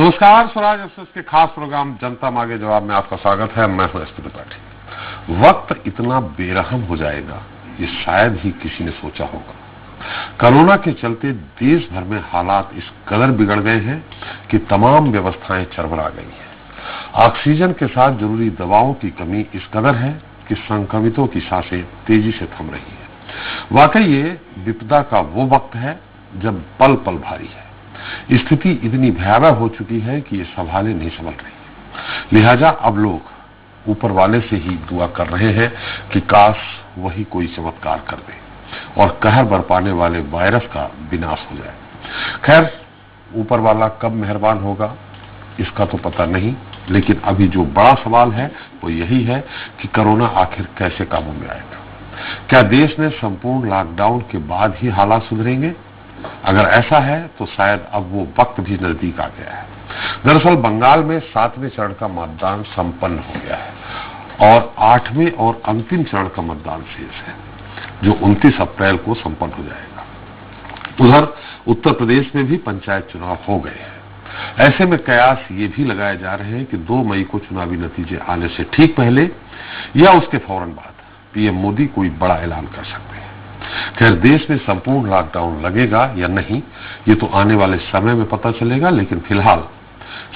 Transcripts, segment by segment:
नमस्कार, स्वराज एक्सप्रेस के खास प्रोग्राम जनता मांगे जवाब में आपका स्वागत है। मैं हूं एसपी त्रिपाठी। वक्त इतना बेरहम हो जाएगा ये शायद ही किसी ने सोचा होगा। कोरोना के चलते देश भर में हालात इस कदर बिगड़ गए हैं कि तमाम व्यवस्थाएं चरमरा गई हैं। ऑक्सीजन के साथ जरूरी दवाओं की कमी इस कदर है कि संक्रमितों की सांसें तेजी से थम रही है। वाकई ये विपदा का वो वक्त है जब पल पल भारी है। स्थिति इतनी भयावह हो चुकी है कि ये संभाले नहीं संभल रही। लिहाजा अब लोग ऊपर वाले से ही दुआ कर रहे हैं कि काश वही कोई चमत्कार कर दे और कहर बरपाने वाले वायरस का विनाश हो जाए। खैर, ऊपर वाला कब मेहरबान होगा इसका तो पता नहीं, लेकिन अभी जो बड़ा सवाल है वो यही है कि कोरोना आखिर कैसे काबू में आएगा। क्या देश में संपूर्ण लॉकडाउन के बाद ही हालात सुधरेंगे? अगर ऐसा है तो शायद अब वो वक्त भी नजदीक आ गया है। दरअसल बंगाल में 7वें चरण का मतदान संपन्न हो गया है और 8वें और अंतिम चरण का मतदान शेष है, जो 29 अप्रैल को संपन्न हो जाएगा। उधर उत्तर प्रदेश में भी पंचायत चुनाव हो गए हैं। ऐसे में कयास ये भी लगाए जा रहे हैं कि 2 मई को चुनावी नतीजे आने से ठीक पहले या उसके फौरन बाद पीएम मोदी कोई बड़ा ऐलान कर सकते हैं। खैर, देश में संपूर्ण लॉकडाउन लगेगा या नहीं ये तो आने वाले समय में पता चलेगा, लेकिन फिलहाल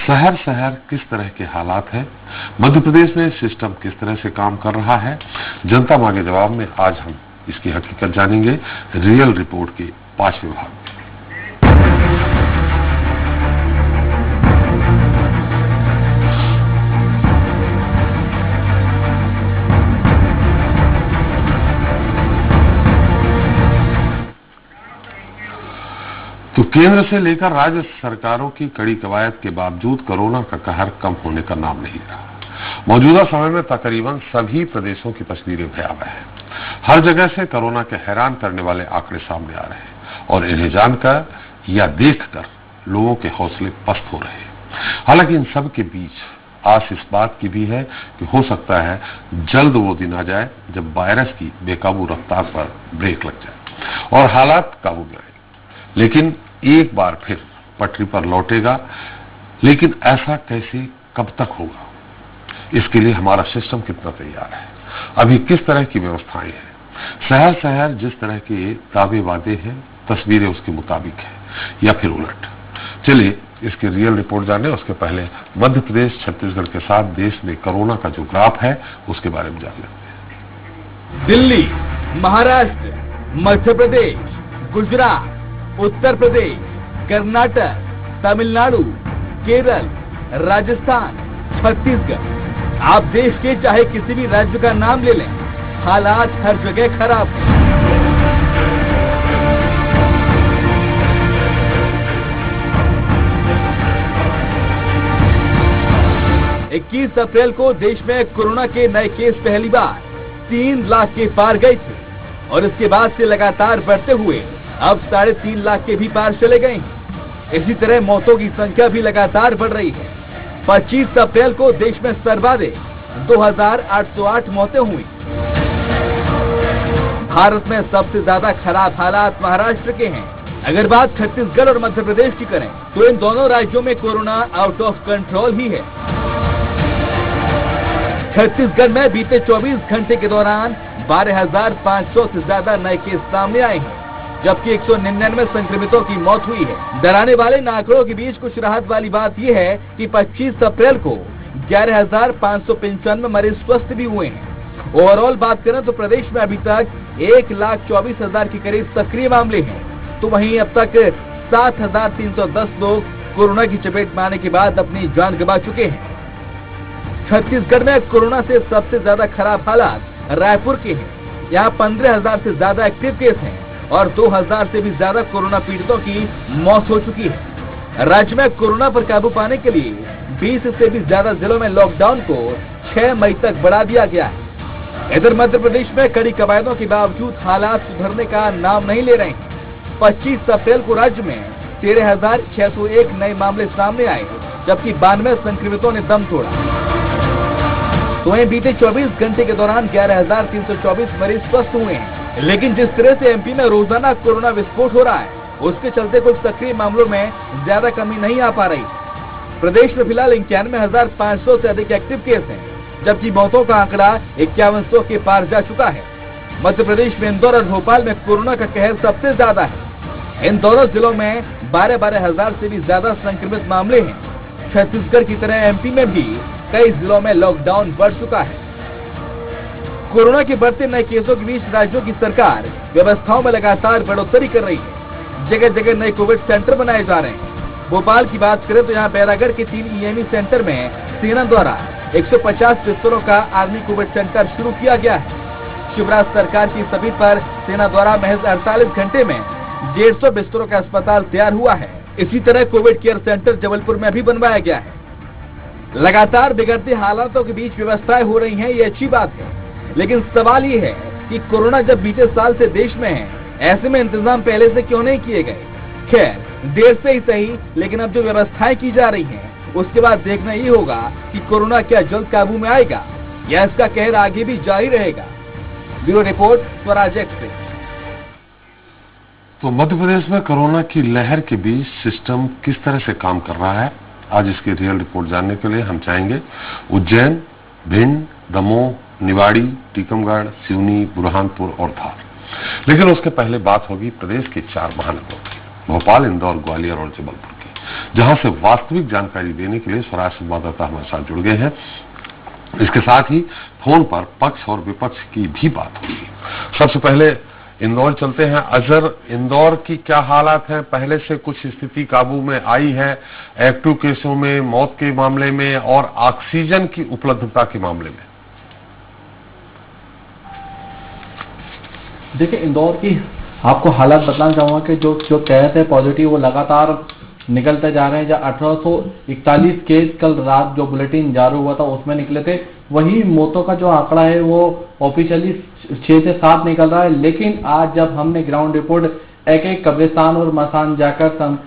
शहर शहर किस तरह के हालात हैं, मध्य प्रदेश में सिस्टम किस तरह से काम कर रहा है, जनता मांगे जवाब में आज हम इसकी हकीकत जानेंगे रियल रिपोर्ट के 5वें भाग में। तो केंद्र से लेकर राज्य सरकारों की कड़ी कवायद के बावजूद कोरोना का कहर कम होने का नाम नहीं रहा। मौजूदा समय में तकरीबन सभी प्रदेशों की तस्वीरें भयावह है। हर जगह से कोरोना के हैरान करने वाले आंकड़े सामने आ रहे हैं और इन्हें जानकर या देखकर लोगों के हौसले पस्त हो रहे हैं। हालांकि इन सब के बीच आस इस बात की भी है कि हो सकता है जल्द वो दिन आ जाए जब वायरस की बेकाबू रफ्तार पर ब्रेक लग जाए और हालात काबू में आए। लेकिन एक बार फिर पटरी पर लौटेगा, लेकिन ऐसा कैसे, कब तक होगा? इसके लिए हमारा सिस्टम कितना तैयार है, अभी किस तरह की व्यवस्थाएं हैं? शहर शहर जिस तरह के दावे वादे हैं, तस्वीरें उसके मुताबिक है या फिर उलट? चलिए इसकी रियल रिपोर्ट जाने। उसके पहले मध्य प्रदेश छत्तीसगढ़ के साथ देश में कोरोना का जो ग्राफ है उसके बारे में जान लेते हैं। दिल्ली, महाराष्ट्र, मध्य प्रदेश, गुजरात, उत्तर प्रदेश, कर्नाटक, तमिलनाडु, केरल, राजस्थान, छत्तीसगढ़, आप देश के चाहे किसी भी राज्य का नाम ले लें, हालात हर जगह खराब हैं। इक्कीस अप्रैल को देश में कोरोना के नए केस पहली बार 3 लाख के पार गए थे और इसके बाद से लगातार बढ़ते हुए अब 3.5 लाख के भी पार चले गए हैं। इसी तरह मौतों की संख्या भी लगातार बढ़ रही है। 25 अप्रैल को देश में सर्वाधिक 2808 मौतें हुई। भारत में सबसे ज्यादा खराब हालात महाराष्ट्र के हैं। अगर बात छत्तीसगढ़ और मध्य प्रदेश की करें तो इन दोनों राज्यों में कोरोना आउट ऑफ कंट्रोल ही है। छत्तीसगढ़ में बीते 24 घंटे के दौरान 12,500 से ज्यादा नए केस सामने आए हैं, जबकि 199 संक्रमितों की मौत हुई है। डराने वाले इन आंकड़ों के बीच कुछ राहत वाली बात यह है कि 25 अप्रैल को 11,595 मरीज स्वस्थ भी हुए हैं। ओवरऑल बात करें तो प्रदेश में अभी तक 1,24,000 के करीब सक्रिय मामले हैं, तो वहीं अब तक 7,310 लोग कोरोना की चपेट में आने के बाद अपनी जान गंवा चुके हैं। छत्तीसगढ़ में कोरोना से सबसे ज्यादा खराब हालात रायपुर के हैं। यहाँ 15,000 से ज्यादा एक्टिव केस हैं और 2,000 से भी ज्यादा कोरोना पीड़ितों की मौत हो चुकी है। राज्य में कोरोना पर काबू पाने के लिए 20 से भी ज्यादा जिलों में लॉकडाउन को 6 मई तक बढ़ा दिया गया है। इधर मध्य प्रदेश में कड़ी कवायदों के बावजूद हालात सुधरने का नाम नहीं ले रहे हैं। 25 अप्रैल को राज्य में 13,601 नए मामले सामने आए, जबकि 92 संक्रमितों ने दम तोड़ा। तो वहीं बीते 24 घंटे के दौरान 11,324 मरीज स्वस्थ हुए हैं। लेकिन जिस तरह से एमपी में रोजाना कोरोना विस्फोट हो रहा है, उसके चलते कुछ सक्रिय मामलों में ज्यादा कमी नहीं आ पा रही। प्रदेश में फिलहाल 91,500 से अधिक एक्टिव केस हैं, जबकि मौतों का आंकड़ा 5100 के पार जा चुका है। मध्य प्रदेश में इंदौर और भोपाल में कोरोना का कहर सबसे ज्यादा है। इन दोनों जिलों में 12-12 हजार से भी ज्यादा संक्रमित मामले हैं। छत्तीसगढ़ की तरह एमपी में भी कई जिलों में लॉकडाउन बढ़ चुका है। कोरोना के बढ़ते नए केसों के बीच राज्यों की सरकार व्यवस्थाओं में लगातार बढ़ोतरी कर रही है। जगह जगह नए कोविड सेंटर बनाए जा रहे हैं। भोपाल की बात करें तो यहाँ बैरागढ़ के 3 ईएमई सेंटर में सेना द्वारा 150 बिस्तरों का आर्मी कोविड सेंटर शुरू किया गया है। शिवराज सरकार की सभी पर सेना द्वारा महज 48 घंटे में 150 बिस्तरों का अस्पताल तैयार हुआ है। इसी तरह कोविड केयर सेंटर जबलपुर में भी बनवाया गया है। लगातार बिगड़ते हालातों के बीच व्यवस्थाएं हो रही हैं, ये अच्छी बात है, लेकिन सवाल ये है कि कोरोना जब बीते साल से देश में है, ऐसे में इंतजाम पहले से क्यों नहीं किए गए। खैर, देर से ही सही, लेकिन अब जो व्यवस्थाएं की जा रही हैं, उसके बाद देखना ये होगा कि कोरोना क्या जल्द काबू में आएगा या इसका कहर आगे भी जारी रहेगा। Bureau report, Swaraj express. तो मध्य प्रदेश में कोरोना की लहर के बीच सिस्टम किस तरह से काम कर रहा है, आज इसकी रियल रिपोर्ट जानने के लिए हम चाहेंगे उज्जैन, भिंड, दमोह, निवाड़ी, टीकमगढ़, सिवनी, बुरहानपुर और धार। लेकिन उसके पहले बात होगी प्रदेश के 4 महानगरों की, भोपाल, इंदौर, ग्वालियर और जबलपुर की, जहां से वास्तविक जानकारी देने के लिए स्वराज संवाददाता हमारे साथ जुड़ गए हैं। इसके साथ ही फोन पर पक्ष और विपक्ष की भी बात होगी। सबसे पहले इंदौर चलते हैं। अजहर, इंदौर की क्या हालात हैं? पहले से कुछ स्थिति काबू में आई है एक्टिव केसों में, मौत के मामले में और ऑक्सीजन की उपलब्धता के मामले में? देखिए, इंदौर की आपको हालात बताना चाहूंगा कि जो केस है पॉजिटिव वो लगातार निकलते जा रहे हैं। जहाँ 1841 केस कल रात जो बुलेटिन जारी हुआ था उसमें निकले थे, वही मौतों का जो आंकड़ा है वो ऑफिशियली 6 से 7 निकल रहा है। लेकिन आज जब हमने ग्राउंड रिपोर्ट एक कब्रिस्तान और मसान जाकर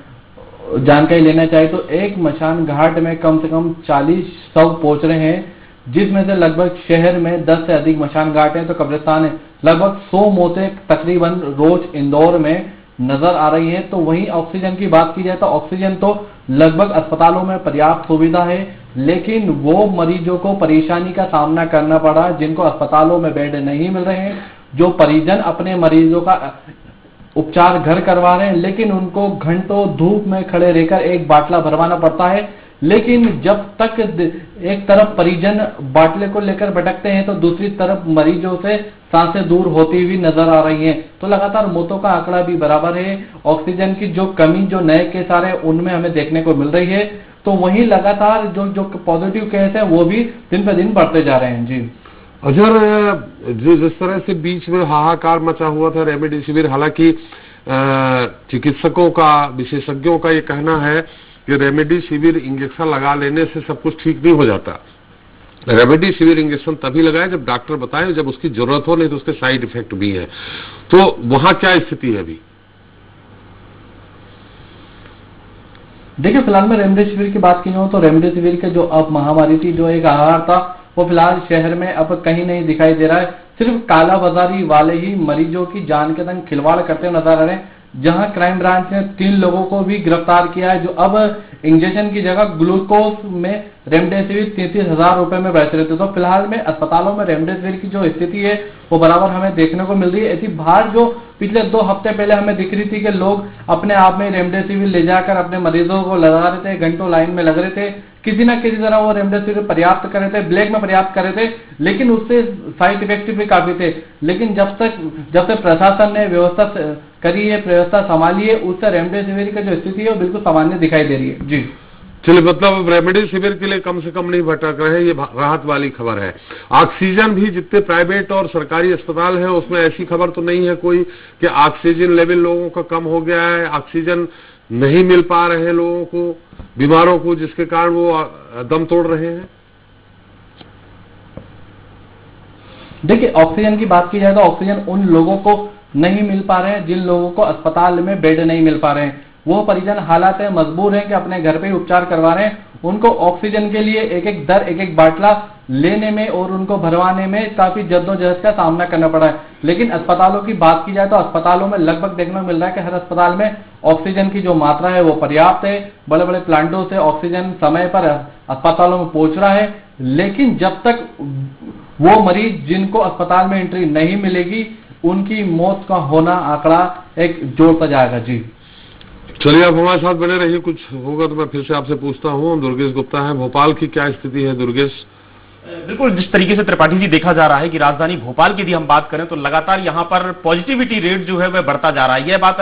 जानकारी लेना चाहिए तो एक मशान घाट में कम से कम 40 शव पहुंच रहे हैं, जिसमें से लगभग शहर में 10 से अधिक मशान घाट हैं तो कब्रिस्तान है। लगभग 100 मौतें तकरीबन रोज इंदौर में नजर आ रही है। तो वहीं ऑक्सीजन की बात की जाए तो ऑक्सीजन तो लगभग अस्पतालों में पर्याप्त सुविधा है, लेकिन वो मरीजों को परेशानी का सामना करना पड़ा जिनको अस्पतालों में बेड नहीं मिल रहे हैं। जो परिजन अपने मरीजों का उपचार घर करवा रहे हैं, लेकिन उनको घंटों धूप में खड़े रहकर एक बाटला भरवाना पड़ता है। लेकिन जब तक एक तरफ परिजन बाटले को लेकर भटकते हैं तो दूसरी तरफ मरीजों से सांसें दूर होती हुई नजर आ रही हैं। तो लगातार मौतों का आंकड़ा भी बराबर है। ऑक्सीजन की जो कमी जो नए केस आ रहे हैं उनमें हमें देखने को मिल रही है। तो वहीं लगातार जो पॉजिटिव केस है वो भी दिन पे दिन बढ़ते जा रहे हैं। जी अजहर, जिस तरह से बीच में हाहाकार मचा हुआ था रेमडेसिविर, हालांकि चिकित्सकों का, विशेषज्ञों का ये कहना है कि रेमडेसिविर इंजेक्शन लगा लेने से सब कुछ ठीक नहीं हो जाता। रेमडेसिविर इंजेक्शन तभी लगाए जब डॉक्टर बताए, जब उसकी जरूरत हो, नहीं तो उसके साइड इफेक्ट भी है। तो वहां क्या स्थिति है अभी? देखिए, फिलहाल में रेमडेसिविर की बात की जाए तो रेमडेसिविर के जो अब महामारी थी, जो एक आहार था, वो फिलहाल शहर में अब कहीं नहीं दिखाई दे रहा है। सिर्फ कालाबाजारी वाले ही मरीजों की जान के संग खिलवाड़ करते हुए नजर आ रहे हैं। जहां क्राइम ब्रांच ने 3 लोगों को भी गिरफ्तार किया है जो अब इंजेक्शन की जगह ग्लूकोज में रेमडेसिविर 33,000 रुपए में बेच रहे थे। तो फिलहाल में अस्पतालों में रेमडेसिविर की जो स्थिति है वो बराबर हमें देखने को मिल रही है। ऐसी बाहर जो पिछले 2 हफ्ते पहले हमें दिख रही थी कि लोग अपने आप में रेमडेसिविर ले जाकर अपने मरीजों को लगा रहे थे, घंटों लाइन में लग रहे थे, किसी न किसी तरह वो रेमडेसिविर पर्याप्त कर रहे थे, ब्लैक में पर्याप्त कर रहे थे, लेकिन उससे साइड इफेक्ट भी काफी थे। लेकिन जब से प्रशासन ने व्यवस्था करी है, व्यवस्था संभाली है, उससे रेमडेसिविर की जो स्थिति है वो बिल्कुल सामान्य दिखाई दे रही है। जी चलिए, मतलब रेमडेसिविर के लिए कम से कम नहीं भटक रहे हैं, ये राहत वाली खबर है। ऑक्सीजन भी जितने प्राइवेट और सरकारी अस्पताल हैं उसमें ऐसी खबर तो नहीं है कोई कि ऑक्सीजन लेवल लोगों का कम हो गया है, ऑक्सीजन नहीं मिल पा रहे हैं लोगों को, बीमारों को, जिसके कारण वो दम तोड़ रहे हैं? देखिए, ऑक्सीजन की बात की जाए तो ऑक्सीजन उन लोगों को नहीं मिल पा रहे हैं जिन लोगों को अस्पताल में बेड नहीं मिल पा रहे हैं। वो परिजन हालात है, मजबूर हैं कि अपने घर पे ही उपचार करवा रहे हैं। उनको ऑक्सीजन के लिए एक एक बाटला लेने में और उनको भरवाने में काफी जद्दोजहद का सामना करना पड़ा है। लेकिन अस्पतालों की बात की जाए तो अस्पतालों में लगभग देखने को मिल रहा है कि हर अस्पताल में ऑक्सीजन की जो मात्रा है वो पर्याप्त है। बड़े बड़े प्लांटों से ऑक्सीजन समय पर अस्पतालों में पहुंच रहा है, लेकिन जब तक वो मरीज जिनको अस्पताल में एंट्री नहीं मिलेगी उनकी मौत का होना आंकड़ा एक जोड़ता जाएगा। जी चलिए, आप हमारे साथ बने रहिए, कुछ होगा तो मैं फिर से आपसे पूछता हूँ। दुर्गेश गुप्ता है, भोपाल की क्या स्थिति है दुर्गेश? बिल्कुल, जिस तरीके से त्रिपाठी जी देखा जा रहा है कि राजधानी भोपाल की यदि हम बात करें तो लगातार यहां पर पॉजिटिविटी रेट जो है वह बढ़ता जा रहा है। यह बात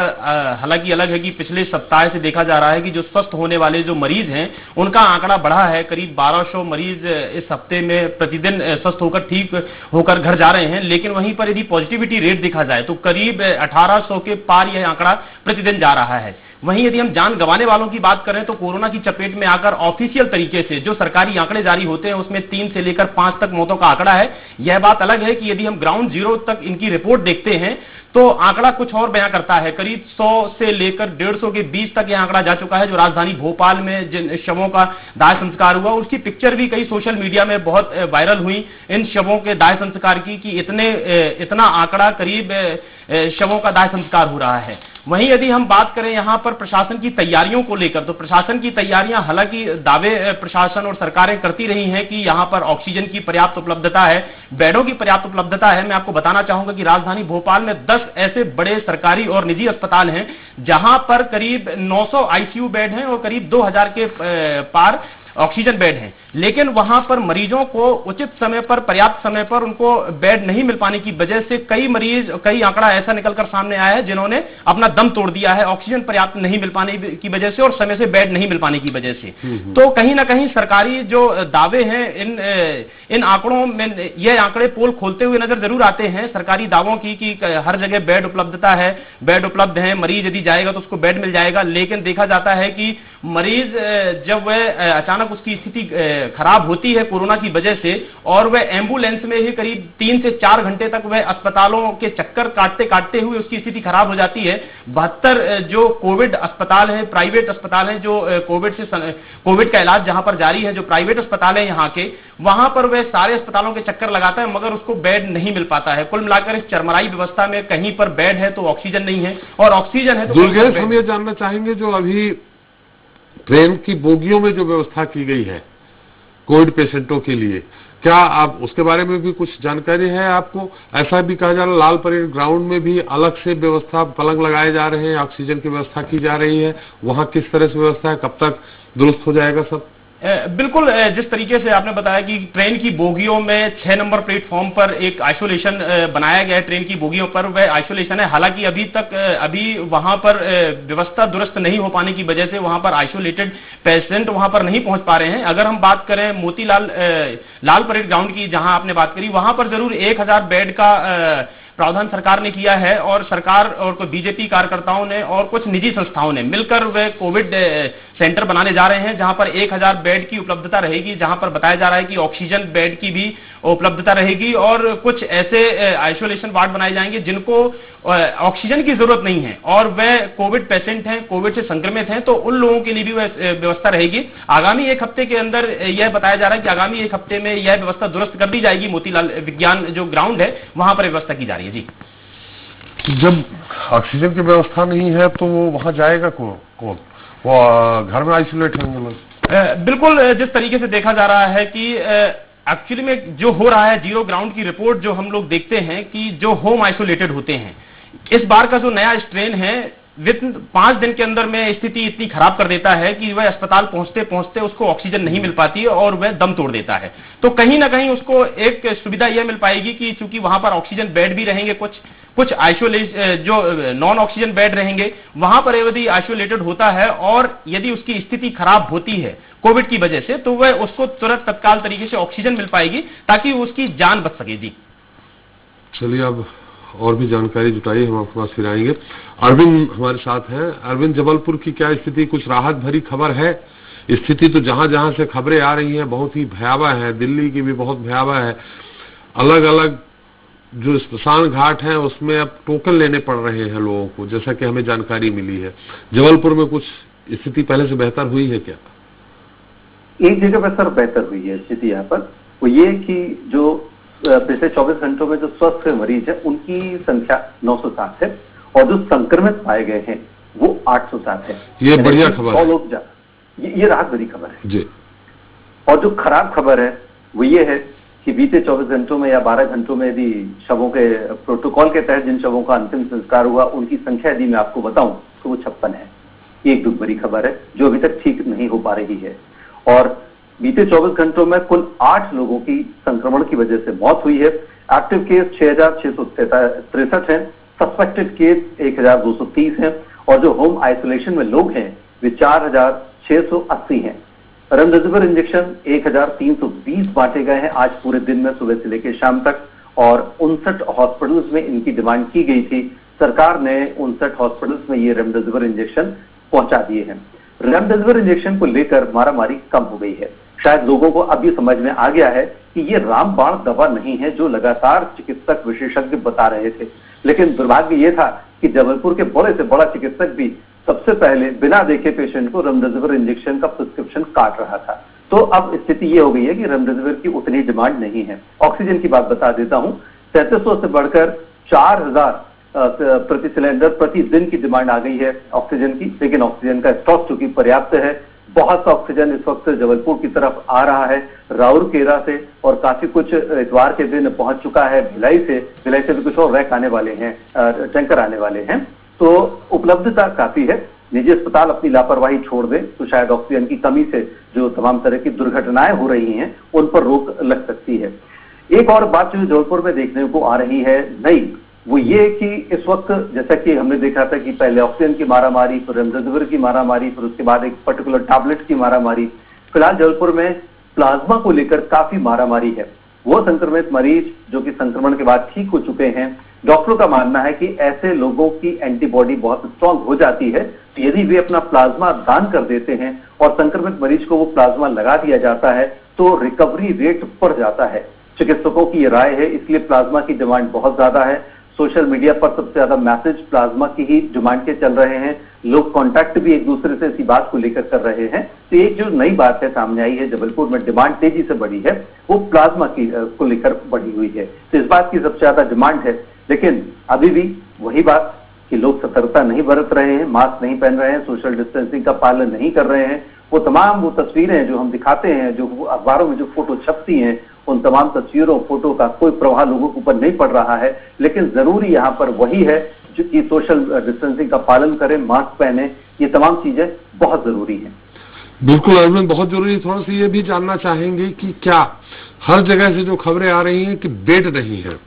हालांकि अलग है कि पिछले सप्ताह से देखा जा रहा है कि जो स्वस्थ होने वाले जो मरीज हैं उनका आंकड़ा बढ़ा है। करीब 1200 मरीज इस हफ्ते में प्रतिदिन स्वस्थ होकर ठीक होकर घर जा रहे हैं, लेकिन वहीं पर यदि पॉजिटिविटी रेट देखा जाए तो करीब 1800 के पार यह आंकड़ा प्रतिदिन जा रहा है। वहीं यदि हम जान गंवाने वालों की बात करें तो कोरोना की चपेट में आकर ऑफिशियल तरीके से जो सरकारी आंकड़े जारी होते हैं उसमें 3 से लेकर 5 तक मौतों का आंकड़ा है। यह बात अलग है कि यदि हम ग्राउंड जीरो तक इनकी रिपोर्ट देखते हैं तो आंकड़ा कुछ और बयां करता है। करीब 100 से लेकर 150 के बीच तक यह आंकड़ा जा चुका है। जो राजधानी भोपाल में जिन शवों का दाह संस्कार हुआ उसकी पिक्चर भी कई सोशल मीडिया में बहुत वायरल हुई इन शवों के दाह संस्कार की, कि इतना आंकड़ा करीब शवों का दाह संस्कार हो रहा है। वहीं यदि हम बात करें यहां पर प्रशासन की तैयारियों को लेकर तो प्रशासन की तैयारियां, हालांकि दावे प्रशासन और सरकारें करती रही हैं कि यहां पर ऑक्सीजन की पर्याप्त उपलब्धता है, बेडों की पर्याप्त उपलब्धता है। मैं आपको बताना चाहूंगा कि राजधानी भोपाल में 10 ऐसे बड़े सरकारी और निजी अस्पताल हैं जहां पर करीब 900 आईसीयू बेड हैं और करीब 2000 के पार ऑक्सीजन बेड हैं, लेकिन वहां पर मरीजों को उचित समय पर, पर्याप्त समय पर उनको बेड नहीं मिल पाने की वजह से कई आंकड़ा ऐसा निकलकर सामने आया है जिन्होंने अपना दम तोड़ दिया है ऑक्सीजन पर्याप्त नहीं मिल पाने की वजह से और समय से बेड नहीं मिल पाने की वजह से। तो कहीं ना कहीं सरकारी जो दावे हैं इन आंकड़ों में, ये आंकड़े पोल खोलते हुए नजर जरूर आते हैं सरकारी दावों की कि हर जगह बेड उपलब्धता है, बेड उपलब्ध है, मरीज यदि जाएगा तो उसको बेड मिल जाएगा। लेकिन देखा जाता है कि मरीज जब वह अचानक उसकी स्थिति खराब होती है कोरोना की वजह से और वह एम्बुलेंस में ही करीब 3 से 4 घंटे तक वह अस्पतालों के चक्कर काटते काटते हुए उसकी स्थिति खराब हो जाती है। 72 जो कोविड अस्पताल है, प्राइवेट अस्पताल है, जो कोविड का इलाज जहां पर जारी है, जो प्राइवेट अस्पताल है यहाँ के, वहां पर वह सारे अस्पतालों के चक्कर लगाता है मगर उसको बेड नहीं मिल पाता है। कुल मिलाकर इस चरमराई व्यवस्था में कहीं पर बेड है तो ऑक्सीजन नहीं है और ऑक्सीजन है तो दुर्गेश, हम ये जानना चाहेंगे जो अभी ट्रेन की बोगियों में जो व्यवस्था की गई है कोविड पेशेंटों के लिए, क्या आप उसके बारे में भी कुछ जानकारी है आपको? ऐसा भी कहा जा रहा है लाल परेड ग्राउंड में भी अलग से व्यवस्था, पलंग लगाए जा रहे हैं, ऑक्सीजन की व्यवस्था की जा रही है, वहां किस तरह से व्यवस्था है, कब तक दुरुस्त हो जाएगा सब? बिल्कुल, जिस तरीके से आपने बताया कि ट्रेन की बोगियों में 6 नंबर प्लेटफॉर्म पर एक आइसोलेशन बनाया गया है, ट्रेन की बोगियों पर वह आइसोलेशन है। हालांकि अभी वहां पर व्यवस्था दुरुस्त नहीं हो पाने की वजह से वहां पर आइसोलेटेड पेशेंट वहां पर नहीं पहुंच पा रहे हैं। अगर हम बात करें मोतीलाल लाल परेड ग्राउंड की, जहां आपने बात करी, वहां पर जरूर 1000 बेड का प्रावधान सरकार ने किया है और सरकार और कुछ बीजेपी कार्यकर्ताओं ने और कुछ निजी संस्थाओं ने मिलकर वे कोविड सेंटर बनाने जा रहे हैं जहां पर 1000 बेड की उपलब्धता रहेगी, जहां पर बताया जा रहा है कि ऑक्सीजन बेड की भी उपलब्धता रहेगी और कुछ ऐसे आइसोलेशन वार्ड बनाए जाएंगे जिनको ऑक्सीजन की जरूरत नहीं है और वे कोविड पेशेंट हैं, कोविड से संक्रमित हैं, तो उन लोगों के लिए भी व्यवस्था रहेगी। आगामी 1 हफ्ते के अंदर यह बताया जा रहा है कि आगामी 1 हफ्ते में यह व्यवस्था दुरुस्त कर दी जाएगी। मोतीलाल विज्ञान जो ग्राउंड है वहां पर व्यवस्था की जा रही है। जी, जब ऑक्सीजन की व्यवस्था नहीं है तो वो वहां जाएगा कौन? वो घर में आइसोलेट होंगे लोग। बिल्कुल, जिस तरीके से देखा जा रहा है कि एक्चुअली में जो हो रहा है, जीरो ग्राउंड की रिपोर्ट जो हम लोग देखते हैं कि जो होम आइसोलेटेड होते हैं, इस बार का जो नया स्ट्रेन है विद 5 दिन के अंदर में स्थिति इतनी खराब कर देता है कि वह अस्पताल पहुंचते पहुंचते उसको ऑक्सीजन नहीं मिल पाती है और वह दम तोड़ देता है। तो कहीं ना कहीं उसको एक सुविधा यह मिल पाएगी कि चूंकि वहां पर ऑक्सीजन बेड भी रहेंगे, कुछ आइसोलेट जो नॉन ऑक्सीजन बेड रहेंगे, वहां पर यदि आइसोलेटेड होता है और यदि उसकी स्थिति खराब होती है कोविड की वजह से तो वह उसको तुरंत तत्काल तरीके से ऑक्सीजन मिल पाएगी ताकि उसकी जान बच सके। जी चलिए, अब और भी जानकारी जुटाइए, हम आपके पास फिर आएंगे। अरविंद हमारे साथ हैं। अरविंद, जबलपुर की क्या स्थिति? कुछ राहत भरी खबर है? स्थिति तो जहां जहां से खबरें आ रही हैं बहुत ही भयावह है, दिल्ली की भी बहुत भयावह है। अलग अलग जो स्मशान घाट हैं उसमें अब टोकन लेने पड़ रहे हैं लोगों को, जैसा कि हमें जानकारी मिली है। जबलपुर में कुछ स्थिति पहले से बेहतर हुई है क्या? एक जगह पर सर बेहतर हुई है स्थिति यहाँ पर, वो ये कि जो पिछले 24 घंटों में जो स्वस्थ मरीज है उनकी संख्या 907 है और जो संक्रमित पाए गए हैं वो 807 है। ये बढ़िया खबर है, ये राहत भरी खबर है जी। और जो खराब खबर है वो ये है कि बीते 24 घंटों में या 12 घंटों में यदि शवों के प्रोटोकॉल के तहत जिन शवों का अंतिम संस्कार हुआ उनकी संख्या यदि मैं आपको बताऊं तो वो 56 है। ये एक दुख भरी खबर है जो अभी तक ठीक नहीं हो पा रही है। और बीते 24 घंटों में कुल 8 लोगों की संक्रमण की वजह से मौत हुई है। एक्टिव केस 6,663 है, सस्पेक्टेड केस 1,230 है और जो होम आइसोलेशन में लोग हैं वे 4,680 हैं। रेमडेसिविर इंजेक्शन 1,320 बांटे गए हैं आज पूरे दिन में सुबह से लेकर शाम तक और 59 हॉस्पिटल्स में इनकी डिमांड की गई थी। सरकार ने 59 हॉस्पिटल्स में ये रेमडेसिविर इंजेक्शन पहुंचा दिए हैं। रेमडेसिविर इंजेक्शन को लेकर मारामारी कम हो गई है। शायद लोगों को अब ये समझ में आ गया है कि ये रामबाण दवा नहीं है जो लगातार चिकित्सक विशेषज्ञ बता रहे थे, लेकिन दुर्भाग्य ये था कि जबलपुर के बड़े से बड़ा चिकित्सक भी सबसे पहले बिना देखे पेशेंट को रेमडेसिविर इंजेक्शन का प्रिस्क्रिप्शन काट रहा था। तो अब स्थिति ये हो गई है कि रेमडेसिविर की उतनी डिमांड नहीं है। ऑक्सीजन की बात बता देता हूं, 3300 से बढ़कर 4000 प्रति सिलेंडर प्रति दिन की डिमांड आ गई है ऑक्सीजन की, लेकिन ऑक्सीजन का स्टॉक चूंकि पर्याप्त है। बहुत सा ऑक्सीजन इस वक्त जबलपुर की तरफ आ रहा है राउरकेला से और काफी कुछ इतवार के दिन पहुंच चुका है भिलाई से भी कुछ और रैक आने वाले हैं, टैंकर आने वाले हैं। तो उपलब्धता काफी है। निजी अस्पताल अपनी लापरवाही छोड़ दें तो शायद ऑक्सीजन की कमी से जो तमाम तरह की दुर्घटनाएं हो रही हैं उन पर रोक लग सकती है। एक और बात जो जबलपुर में देखने को आ रही है नई, वो ये कि इस वक्त जैसा कि हमने देखा था कि पहले ऑक्सीजन की मारामारी, फिर रेमडेसिविर की मारामारी, फिर उसके बाद एक पर्टिकुलर टैबलेट की मारामारी, फिलहाल जबलपुर में प्लाज्मा को लेकर काफी मारामारी है। वो संक्रमित मरीज जो कि संक्रमण के बाद ठीक हो चुके हैं, डॉक्टरों का मानना है कि ऐसे लोगों की एंटीबॉडी बहुत स्ट्रांग हो जाती है, तो यदि वे अपना प्लाज्मा दान कर देते हैं और संक्रमित मरीज को वो प्लाज्मा लगा दिया जाता है तो रिकवरी रेट बढ़ जाता है। चिकित्सकों की ये राय है, इसलिए प्लाज्मा की डिमांड बहुत ज्यादा है। सोशल मीडिया पर सबसे ज्यादा मैसेज प्लाज्मा की ही डिमांड के चल रहे हैं। लोग कांटेक्ट भी एक दूसरे से इसी बात को लेकर कर रहे हैं। तो एक जो नई बात है सामने आई है, जबलपुर में डिमांड तेजी से बढ़ी है, वो प्लाज्मा की को लेकर बढ़ी हुई है। तो इस बात की सबसे ज्यादा डिमांड है, लेकिन अभी भी वही बात कि लोग सतर्कता नहीं बरत रहे हैं, मास्क नहीं पहन रहे हैं, सोशल डिस्टेंसिंग का पालन नहीं कर रहे हैं। वो तमाम वो तस्वीरें जो हम दिखाते हैं, जो अखबारों में जो फोटो छपती हैं, उन तमाम तस्वीरों फोटो का कोई प्रभाव लोगों के ऊपर नहीं पड़ रहा है। लेकिन जरूरी यहाँ पर वही है जो कि सोशल डिस्टेंसिंग का पालन करें, मास्क पहने, ये तमाम चीजें बहुत जरूरी हैं। बिल्कुल अरविंद, बहुत जरूरी। थोड़ा सा ये भी जानना चाहेंगे कि क्या हर जगह से जो खबरें आ रही हैं कि बेड नहीं है,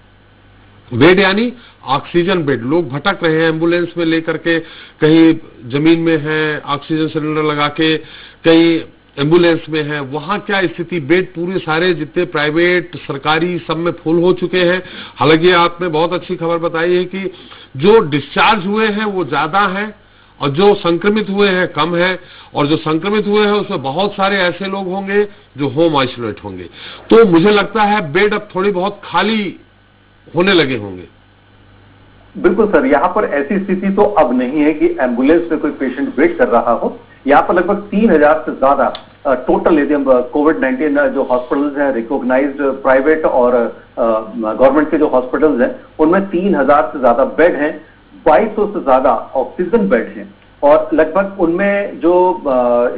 बेड यानी ऑक्सीजन बेड, लोग भटक रहे हैं एम्बुलेंस में लेकर के, कहीं जमीन में है ऑक्सीजन सिलेंडर लगा के, कहीं एम्बुलेंस में है, वहां क्या स्थिति? बेड पूरे सारे जितने प्राइवेट सरकारी सब में फुल हो चुके हैं। हालांकि आपने बहुत अच्छी खबर बताई है कि जो डिस्चार्ज हुए हैं वो ज्यादा है और जो संक्रमित हुए हैं कम है, और जो संक्रमित हुए हैं उसमें बहुत सारे ऐसे लोग होंगे जो होम आइसोलेट होंगे। तो मुझे लगता है बेड अब थोड़ी बहुत खाली होने लगे होंगे। बिल्कुल सर, यहाँ पर ऐसी स्थिति तो अब नहीं है कि एम्बुलेंस में कोई पेशेंट वेट कर रहा हो। यहाँ पर लगभग 3000 से ज्यादा टोटल यदि हम कोविड-19 जो हॉस्पिटल्स हैं, रिकॉग्नाइज्ड प्राइवेट और गवर्नमेंट के जो हॉस्पिटल्स हैं, उनमें 3000 से ज्यादा बेड हैं, 2200 से ज्यादा ऑक्सीजन बेड हैं और लगभग उनमें जो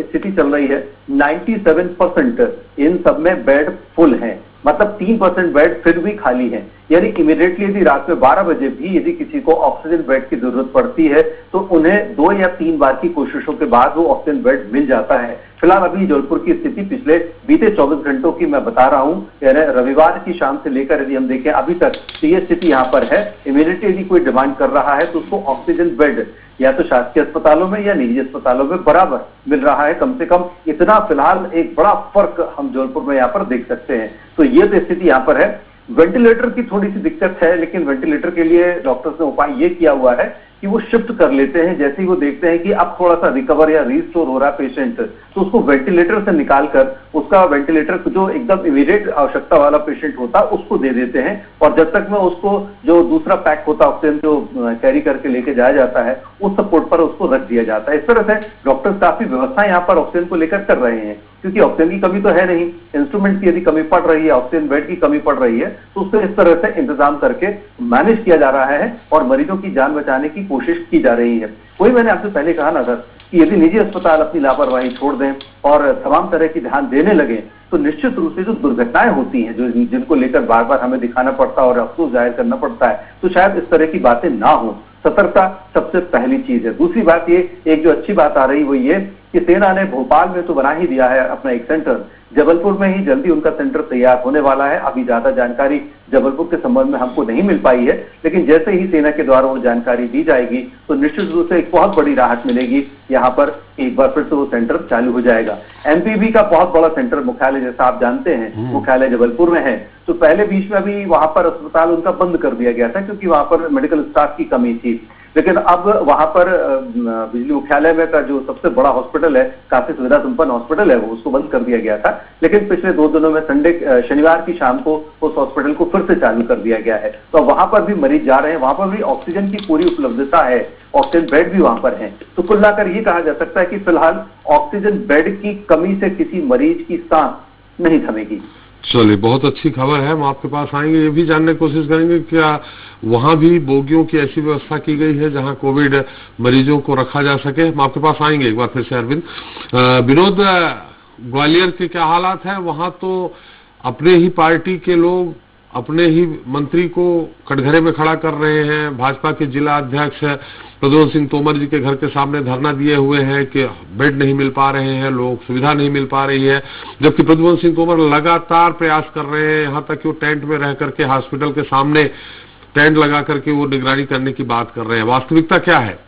स्थिति चल रही है 97% इन सब में बेड फुल हैं। मतलब 3% बेड फिर भी खाली है। यानी इमीडिएटली यदि रात में 12 बजे भी यदि किसी को ऑक्सीजन बेड की जरूरत पड़ती है तो उन्हें 2 या 3 बार की कोशिशों के बाद वो ऑक्सीजन बेड मिल जाता है। फिलहाल अभी जबलपुर की स्थिति पिछले बीते 24 घंटों की मैं बता रहा हूं, यानी रविवार की शाम से लेकर यदि हम देखें अभी तक, तो ये स्थिति यहाँ पर है। इमीडिएटली यदि कोई डिमांड कर रहा है तो उसको ऑक्सीजन बेड या तो शासकीय अस्पतालों में या निजी अस्पतालों में बराबर मिल रहा है। कम से कम इतना फिलहाल एक बड़ा फर्क हम जबलपुर में यहाँ पर देख सकते हैं। तो ये तो स्थिति यहाँ पर है। वेंटिलेटर की थोड़ी सी दिक्कत है, लेकिन वेंटिलेटर के लिए डॉक्टर्स ने उपाय ये किया हुआ है कि वो शिफ्ट कर लेते हैं। जैसे ही वो देखते हैं कि अब थोड़ा सा रिकवर या रिस्टोर हो रहा है पेशेंट, तो उसको वेंटिलेटर से निकालकर उसका वेंटिलेटर जो एकदम इमीडिएट आवश्यकता वाला पेशेंट होता है उसको दे देते हैं, और जब तक में उसको जो दूसरा पैक होता है ऑक्सीजन जो कैरी करके लेके जाया जाता है उस सपोर्ट पर उसको रख दिया जाता है। इस तरह से डॉक्टर्स काफी व्यवस्था यहाँ पर ऑक्सीजन को लेकर कर रहे हैं। क्योंकि ऑक्सीजन की कमी तो है नहीं, इंस्ट्रूमेंट की यदि कमी पड़ रही है, ऑक्सीजन बेड की कमी पड़ रही है, तो उसको इस तरह से इंतजाम करके मैनेज किया जा रहा है और मरीजों की जान बचाने की कोशिश की जा रही है। वही मैंने आपसे पहले कहा ना सर कि यदि निजी अस्पताल अपनी लापरवाही छोड़ दें और तमाम तरह की ध्यान देने लगे तो निश्चित रूप से जो दुर्घटनाएं होती हैं, जो जिनको लेकर बार बार हमें दिखाना पड़ता है और अफसोस जाहिर करना पड़ता है, तो शायद इस तरह की बातें ना हो। सतर्कता सबसे पहली चीज है। दूसरी बात ये, एक जो अच्छी बात आ रही वो ये कि सेना ने भोपाल में तो बना ही दिया है अपना एक सेंटर, जबलपुर में ही जल्दी उनका सेंटर तैयार होने वाला है। अभी ज्यादा जानकारी जबलपुर के संबंध में हमको नहीं मिल पाई है, लेकिन जैसे ही सेना के द्वारा वो जानकारी दी जाएगी तो निश्चित रूप से एक बहुत बड़ी राहत मिलेगी। यहाँ पर एक बार फिर से वो सेंटर चालू हो जाएगा। एमपीबी का बहुत बड़ा सेंटर मुख्यालय, जैसा आप जानते हैं, मुख्यालय जबलपुर में है। तो पहले बीच में अभी वहां पर अस्पताल उनका बंद कर दिया गया था क्योंकि वहां पर मेडिकल स्टाफ की कमी थी, लेकिन अब वहां पर बिजली मुख्यालय में का जो सबसे बड़ा हॉस्पिटल है, काफी सुविधा संपन्न हॉस्पिटल है, वो उसको बंद कर दिया गया था। लेकिन पिछले 2 दिनों में शनिवार की शाम को उस हॉस्पिटल को फिर से चालू कर दिया गया है। तो वहां पर भी मरीज जा रहे हैं, वहां पर भी ऑक्सीजन की पूरी उपलब्धता है, ऑक्सीजन बेड भी वहां पर है। तो कुल मिलाकर ये कहा जा सकता है कि फिलहाल ऑक्सीजन बेड की कमी से किसी मरीज की सांस नहीं थमेगी। चलिए, बहुत अच्छी खबर है। हम आपके पास आएंगे, ये भी जानने की कोशिश करेंगे क्या वहां भी बोगियों की ऐसी व्यवस्था की गई है जहां कोविड मरीजों को रखा जा सके। हम आपके पास आएंगे एक बार फिर से। अरविंद, विनोद, ग्वालियर के क्या हालात है? वहां तो अपने ही पार्टी के लोग अपने ही मंत्री को कटघरे में खड़ा कर रहे हैं। भाजपा के जिला अध्यक्ष प्रद्युम्न सिंह तोमर जी के घर के सामने धरना दिए हुए हैं कि बेड नहीं मिल पा रहे हैं, लोग सुविधा नहीं मिल पा रही है, जबकि प्रद्युम्न सिंह तोमर लगातार प्रयास कर रहे हैं, यहां तक कि वो टेंट में रह करके हॉस्पिटल के सामने टेंट लगा करके वो निगरानी करने की बात कर रहे हैं। वास्तविकता क्या है?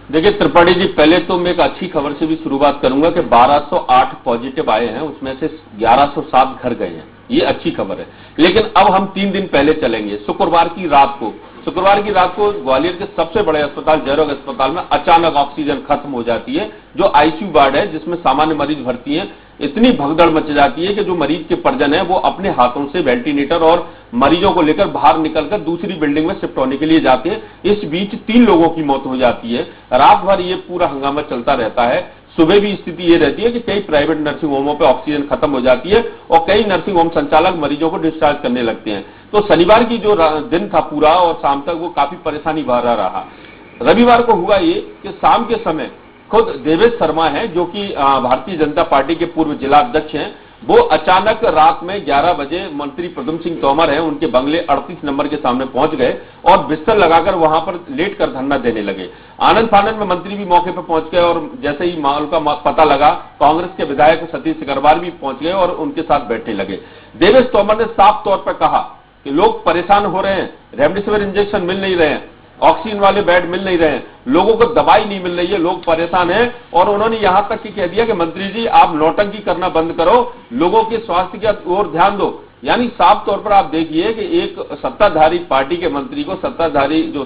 देखिए त्रिपाठी जी, पहले तो मैं एक अच्छी खबर से भी शुरुआत करूंगा कि 1208 पॉजिटिव आए हैं, उसमें से 1107 घर गए हैं। ये अच्छी खबर है। लेकिन अब हम 3 दिन पहले चलेंगे। शुक्रवार की रात को ग्वालियर के सबसे बड़े अस्पताल जयरोग अस्पताल में अचानक ऑक्सीजन खत्म हो जाती है। जो आईसीयू वार्ड है जिसमें सामान्य मरीज भर्ती हैं, इतनी भगदड़ मच जाती है कि जो मरीज के परिजन है वो अपने हाथों से वेंटिलेटर और मरीजों को लेकर बाहर निकलकर दूसरी बिल्डिंग में शिफ्ट होने के लिए जाते हैं। इस बीच 3 लोगों की मौत हो जाती है। रात भर ये पूरा हंगामा चलता रहता है। सुबह भी स्थिति ये रहती है कि कई प्राइवेट नर्सिंग होमों पे ऑक्सीजन खत्म हो जाती है और कई नर्सिंग होम संचालक मरीजों को डिस्चार्ज करने लगते हैं। तो शनिवार की जो दिन था पूरा और शाम तक वो काफी परेशानी भरा रहा। रविवार को हुआ ये कि शाम के समय खुद देवेश शर्मा हैं, जो कि भारतीय जनता पार्टी के पूर्व जिला अध्यक्ष हैं, वो अचानक रात में 11 बजे मंत्री प्रद्युम्न सिंह तोमर हैं उनके बंगले 38 नंबर के सामने पहुंच गए और बिस्तर लगाकर वहां पर लेट कर धरना देने लगे। आनंद फानंद में मंत्री भी मौके पर पहुंच गए और जैसे ही माहौल का पता लगा, कांग्रेस के विधायक सतीश अग्रवाल भी पहुंच गए और उनके साथ बैठने लगे। देवेश तोमर ने साफ तौर पर कहा कि लोग परेशान हो रहे हैं, रेमडेसिविर इंजेक्शन मिल नहीं रहे हैं, ऑक्सीजन वाले बेड मिल नहीं रहे हैं, लोगों को दवाई नहीं मिल रही है, लोग परेशान हैं। और उन्होंने यहां तक कि कह दिया कि मंत्री जी आप नौटंकी करना बंद करो, लोगों के स्वास्थ्य की ओर ध्यान दो। यानी साफ तौर पर आप देखिए कि एक सत्ताधारी पार्टी के मंत्री को सत्ताधारी जो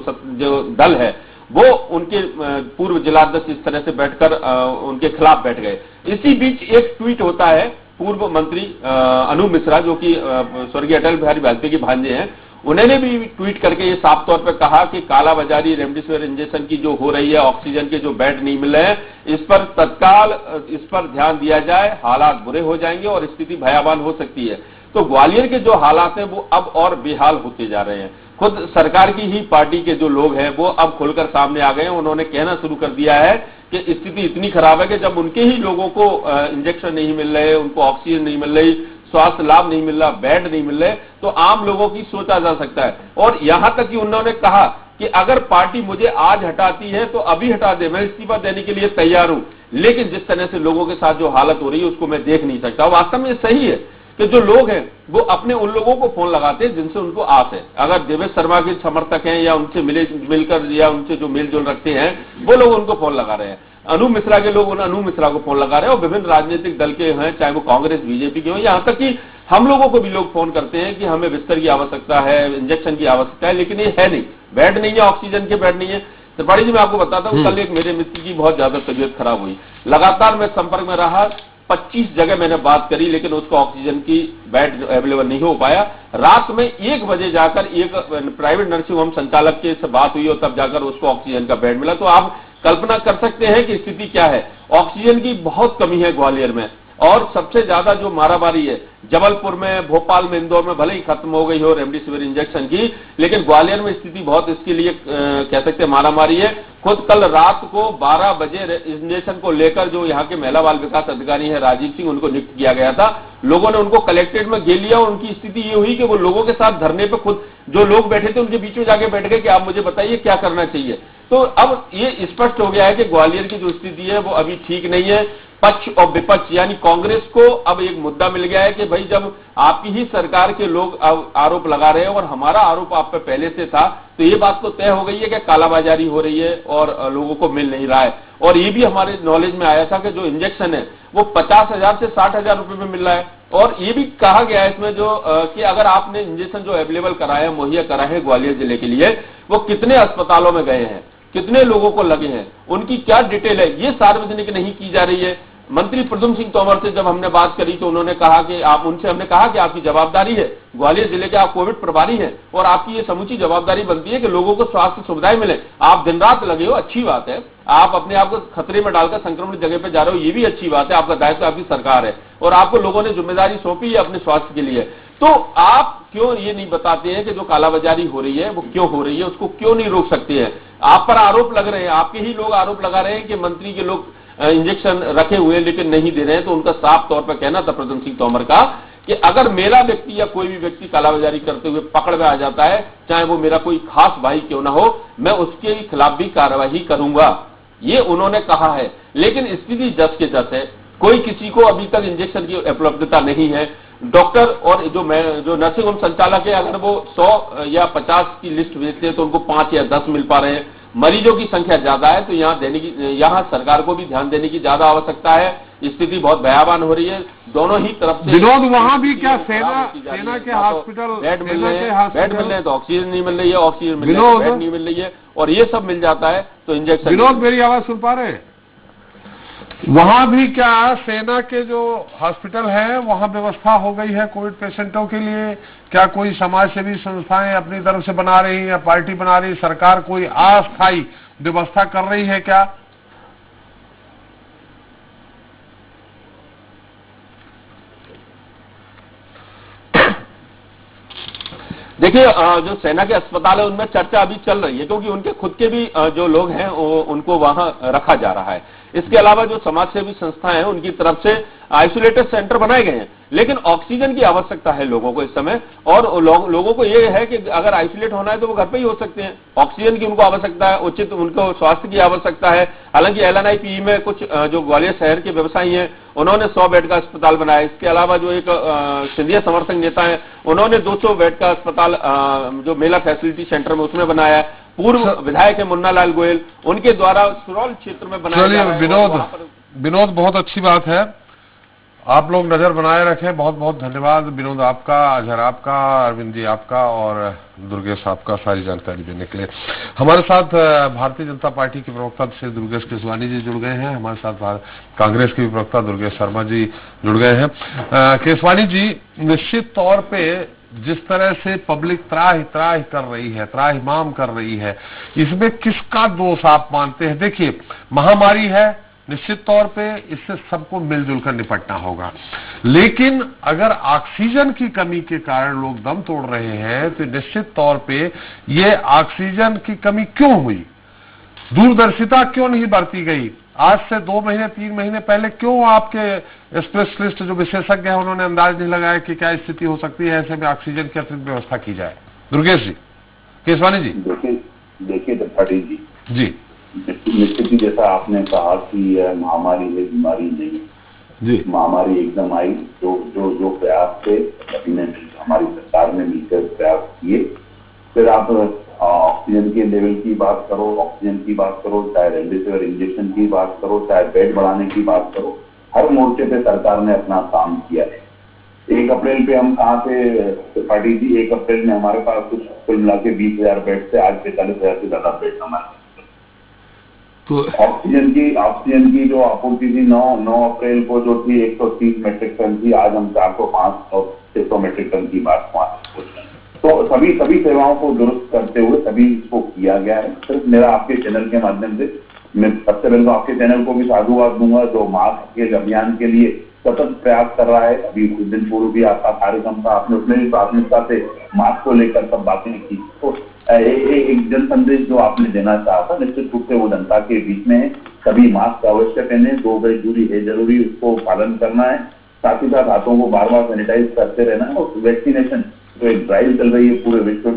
दल है वो उनके पूर्व जिलाध्यक्ष इस तरह से बैठकर उनके खिलाफ बैठ गए। इसी बीच एक ट्वीट होता है पूर्व मंत्री अनूप मिश्रा, जो कि स्वर्गीय अटल बिहारी वाजपेयी के भांजे हैं, उन्होंने भी ट्वीट करके ये साफ तौर पर कहा कि कालाबाजारी रेमडेसिविर इंजेक्शन की जो हो रही है, ऑक्सीजन के जो बेड नहीं मिल रहे हैं, इस पर तत्काल इस पर ध्यान दिया जाए, हालात बुरे हो जाएंगे और स्थिति भयावह हो सकती है। तो ग्वालियर के जो हालात हैं वो अब और बेहाल होते जा रहे हैं। खुद सरकार की ही पार्टी के जो लोग हैं वो अब खुलकर सामने आ गए हैं। उन्होंने कहना शुरू कर दिया है कि स्थिति इतनी खराब है कि जब उनके ही लोगों को इंजेक्शन नहीं मिल रहे, उनको ऑक्सीजन नहीं मिल रही, स्वास्थ्य लाभ नहीं मिल रहा, बेड नहीं मिल रहे, तो आम लोगों की सोचा जा सकता है। और यहां तक कि उन्होंने कहा कि अगर पार्टी मुझे आज हटाती है तो अभी हटा दे, मैं इस्तीफा देने के लिए तैयार हूं, लेकिन जिस तरह से लोगों के साथ जो हालत हो रही है उसको मैं देख नहीं सकता। वास्तव में सही है कि जो लोग हैं वो अपने उन लोगों को फोन लगाते हैं जिनसे उनको आस है। अगर देवेश शर्मा के समर्थक हैं या उनसे मिलकर या उनसे जो मेलजोल रखते हैं वो लोग उनको फोन लगा रहे हैं। अनूप मिश्रा के लोग अनूप मिश्रा को फोन लगा रहे हैं और विभिन्न राजनीतिक दल के हैं, चाहे वो कांग्रेस बीजेपी के हो, यहां तक कि हम लोगों को भी लोग फोन करते हैं कि हमें बिस्तर की आवश्यकता है, इंजेक्शन की आवश्यकता है, लेकिन ये है नहीं, बेड नहीं है, ऑक्सीजन के बेड नहीं है। त्रिपाठी जी मैं आपको बताता हूँ, कल एक मेरे मित्र की बहुत ज्यादा तबीयत खराब हुई, लगातार मैं संपर्क में रहा, 25 जगह मैंने बात करी, लेकिन उसको ऑक्सीजन की बेड अवेलेबल नहीं हो पाया। रात में 1 बजे जाकर एक प्राइवेट नर्सिंग होम संचालक के से बात हुई और तब जाकर उसको ऑक्सीजन का बेड मिला। तो आप कल्पना कर सकते हैं कि स्थिति क्या है। ऑक्सीजन की बहुत कमी है ग्वालियर में, और सबसे ज्यादा जो मारामारी है जबलपुर में, भोपाल में, इंदौर में भले ही खत्म हो गई हो रेमडेसिविर इंजेक्शन की, लेकिन ग्वालियर में स्थिति बहुत इसके लिए कह सकते हैं मारामारी है। खुद कल रात को 12 बजे इंजेक्शन को लेकर जो यहाँ के महिला बाल विकास अधिकारी है राजीव सिंह, उनको नियुक्त किया गया था। लोगों ने उनको कलेक्ट्रेट में घेर लिया और उनकी स्थिति ये हुई कि वो लोगों के साथ धरने पे खुद जो लोग बैठे थे उनके बीच में जाके बैठ गए कि आप मुझे बताइए क्या करना चाहिए। तो अब ये स्पष्ट हो गया है कि ग्वालियर की जो स्थिति है वो अभी ठीक नहीं है। पक्ष और विपक्ष यानी कांग्रेस को अब एक मुद्दा मिल गया है कि भाई जब आपकी ही सरकार के लोग आरोप लगा रहे हैं और हमारा आरोप आप पे पहले से था, तो ये बात तो तय हो गई है कि कालाबाजारी हो रही है और लोगों को मिल नहीं रहा है। और ये भी हमारे नॉलेज में आया था कि जो इंजेक्शन है वो 50,000 से 60,000 रुपए में मिल रहा है। और ये भी कहा गया है इसमें जो कि अगर आपने इंजेक्शन जो अवेलेबल कराया, मुहैया कराए हैं ग्वालियर जिले के लिए, वो कितने अस्पतालों में गए हैं, कितने लोगों को लगे हैं, उनकी क्या डिटेल है, ये सार्वजनिक नहीं की जा रही है। मंत्री प्रद्युम्न सिंह तोमर से जब हमने बात करी तो उन्होंने कहा कि उनसे हमने कहा कि आपकी जवाबदारी है, ग्वालियर जिले के आप कोविड प्रभारी हैं और आपकी ये समूची जवाबदारी बनती है कि लोगों को स्वास्थ्य सुविधाएं मिले। आप दिन रात लगे हो, अच्छी बात है, आप अपने आप को खतरे में डालकर संक्रमण जगह पे जा रहे हो, ये भी अच्छी बात है, आपका दायित्व आपकी सरकार है और आपको लोगों ने जिम्मेदारी सौंपी है अपने स्वास्थ्य के लिए। तो आप क्यों ये नहीं बताते हैं कि जो कालाबाजारी हो रही है वो क्यों हो रही है, उसको क्यों नहीं रोक सकते हैं? आप पर आरोप लग रहे हैं, आपके ही लोग आरोप लगा रहे हैं कि मंत्री के लोग इंजेक्शन रखे हुए लेकिन नहीं दे रहे हैं। तो उनका साफ तौर पर कहना था प्रद्युम्न सिंह तोमर का कि अगर मेरा व्यक्ति या कोई भी व्यक्ति कालाबाजारी करते हुए पकड़ में आ जाता है, चाहे वो मेरा कोई खास भाई क्यों ना हो, मैं उसके खिलाफ भी कार्रवाई करूंगा, ये उन्होंने कहा है। लेकिन स्थिति जस के जस है, कोई किसी को अभी तक इंजेक्शन की उपलब्धता नहीं है। डॉक्टर और जो नर्सिंग होम संचालक है, अगर वो 100 या 50 की लिस्ट भेजते हैं तो उनको 5 या 10 मिल पा रहे हैं। मरीजों की संख्या ज्यादा है तो यहाँ सरकार को भी ध्यान देने की ज्यादा आवश्यकता है। स्थिति बहुत भयावह हो रही है दोनों ही तरफ से। विनोद, वहां भी क्या सेना के हॉस्पिटल बेड मिल रहे हैं तो ऑक्सीजन नहीं मिल रही है, ऑक्सीजन मिल रही है बेड नहीं मिल रही है, और ये सब मिल जाता है तो इंजेक्शन। विनोद, मेरी आवाज सुन पा रहे हैं? वहां भी क्या सेना के जो हॉस्पिटल है वहां व्यवस्था हो गई है कोविड पेशेंटों के लिए? क्या कोई समाज सेवी संस्थाएं अपनी तरफ से बना रही है या पार्टी बना रही है, सरकार कोई अस्थायी व्यवस्था कर रही है क्या? देखिए, जो सेना के अस्पताल है उनमें चर्चा अभी चल रही है क्योंकि उनके खुद के भी जो लोग हैं उनको वहां रखा जा रहा है। इसके अलावा जो समाज सेवी संस्थाएं हैं उनकी तरफ से आइसोलेटेड सेंटर बनाए गए हैं, लेकिन ऑक्सीजन की आवश्यकता है लोगों को इस समय। और लोगों को ये है कि अगर आइसोलेट होना है तो वो घर पे ही हो सकते हैं। ऑक्सीजन की उनको आवश्यकता है, उचित उनको स्वास्थ्य की आवश्यकता है। हालांकि LNIPE में कुछ जो ग्वालियर शहर के व्यवसायी हैं उन्होंने 100 बेड का अस्पताल बनाया। इसके अलावा जो एक सिंधिया समर्थक नेता है उन्होंने 200 बेड का अस्पताल जो मेला फैसिलिटी सेंटर में उसमें बनाया है। पूर्व विधायक है मुन्ना लाल गोयल, उनके द्वारा सुरौल क्षेत्र में बनाया जा रहा है। विनोद, बहुत अच्छी बात है, आप लोग नजर बनाए रखें। बहुत बहुत धन्यवाद विनोद आपका, अजहर आपका, अरविंद जी आपका और दुर्गेश आपका सारी जानकारी देने के लिए। हमारे साथ भारतीय जनता पार्टी के प्रवक्ता श्री दुर्गेश केसवानी जी जुड़ गए हैं, हमारे साथ कांग्रेस के भी प्रवक्ता दुर्गेश शर्मा जी जुड़ गए हैं। केसवानी जी, निश्चित तौर पे जिस तरह से पब्लिक त्राहि कर रही है, त्राहिमाम कर रही है, इसमें किसका दोष आप मानते हैं? देखिए, महामारी है, निश्चित तौर पे इससे सबको मिलजुल कर निपटना होगा, लेकिन अगर ऑक्सीजन की कमी के कारण लोग दम तोड़ रहे हैं तो निश्चित तौर पे ये ऑक्सीजन की कमी क्यों हुई, दूरदर्शिता क्यों नहीं बरती गई? आज से 2 महीने 3 महीने पहले क्यों आपके स्पेशलिस्ट जो विशेषज्ञ है उन्होंने अंदाज नहीं लगाया कि क्या स्थिति हो सकती है, ऐसे में ऑक्सीजन की अतिरिक्त व्यवस्था की जाए? दुर्गेश जी, केसवानी जी। देखिए त्रिपाठी जी, निश्चित ही जैसा आपने कहा कि यह महामारी है, बीमारी नहीं जी। महामारी एकदम आई, जो प्रयास थे हमारी सरकार ने मिलकर प्रयास किए। फिर आप ऑक्सीजन के लेवल की बात करो, ऑक्सीजन की बात करो, चाहे रेमडेसिविर इंजेक्शन की बात करो, चाहे बेड बढ़ाने की बात करो, हर मोर्चे पे सरकार ने अपना काम किया है। 1 अप्रैल पे हम कहाँ थे त्रिपाठी जी? 1 अप्रैल में हमारे पास कुल मिला के 20,000 बेड से आज 45,000 से ज्यादा बेड हमारे। तो ऑक्सीजन की जो आपूर्ति थी 9 अप्रैल को जो थी 130 मेट्रिक टन थी, आज हम 405 और 600 मेट्रिक टन की बात पहुंचे। तो सभी सेवाओं को दुरुस्त करते हुए सभी इसको किया गया है। सिर्फ मेरा आपके चैनल के माध्यम से मैं सबसे पहले तो आपके चैनल को भी साधुवाद दूंगा जो मास्क के अभियान के लिए सतत प्रयास कर रहा है। अभी कुछ दिन पूर्व भी आपका कार्यक्रम था, आपने उसमें भी प्राथमिकता से मास्क को लेकर सब बातें की। तो एक जन संदेश जो आपने देना चाहा था, निश्चित रूप से वो जनता के बीच में है। सभी मास्क अवश्य पहने, 2 गज दूरी है जरूरी, उसको पालन करना है। साथ ही साथ हाथों को बार बार सैनिटाइज करते रहना है। और वैक्सीनेशन जो एक ड्राइव चल रही है पूरे विश्व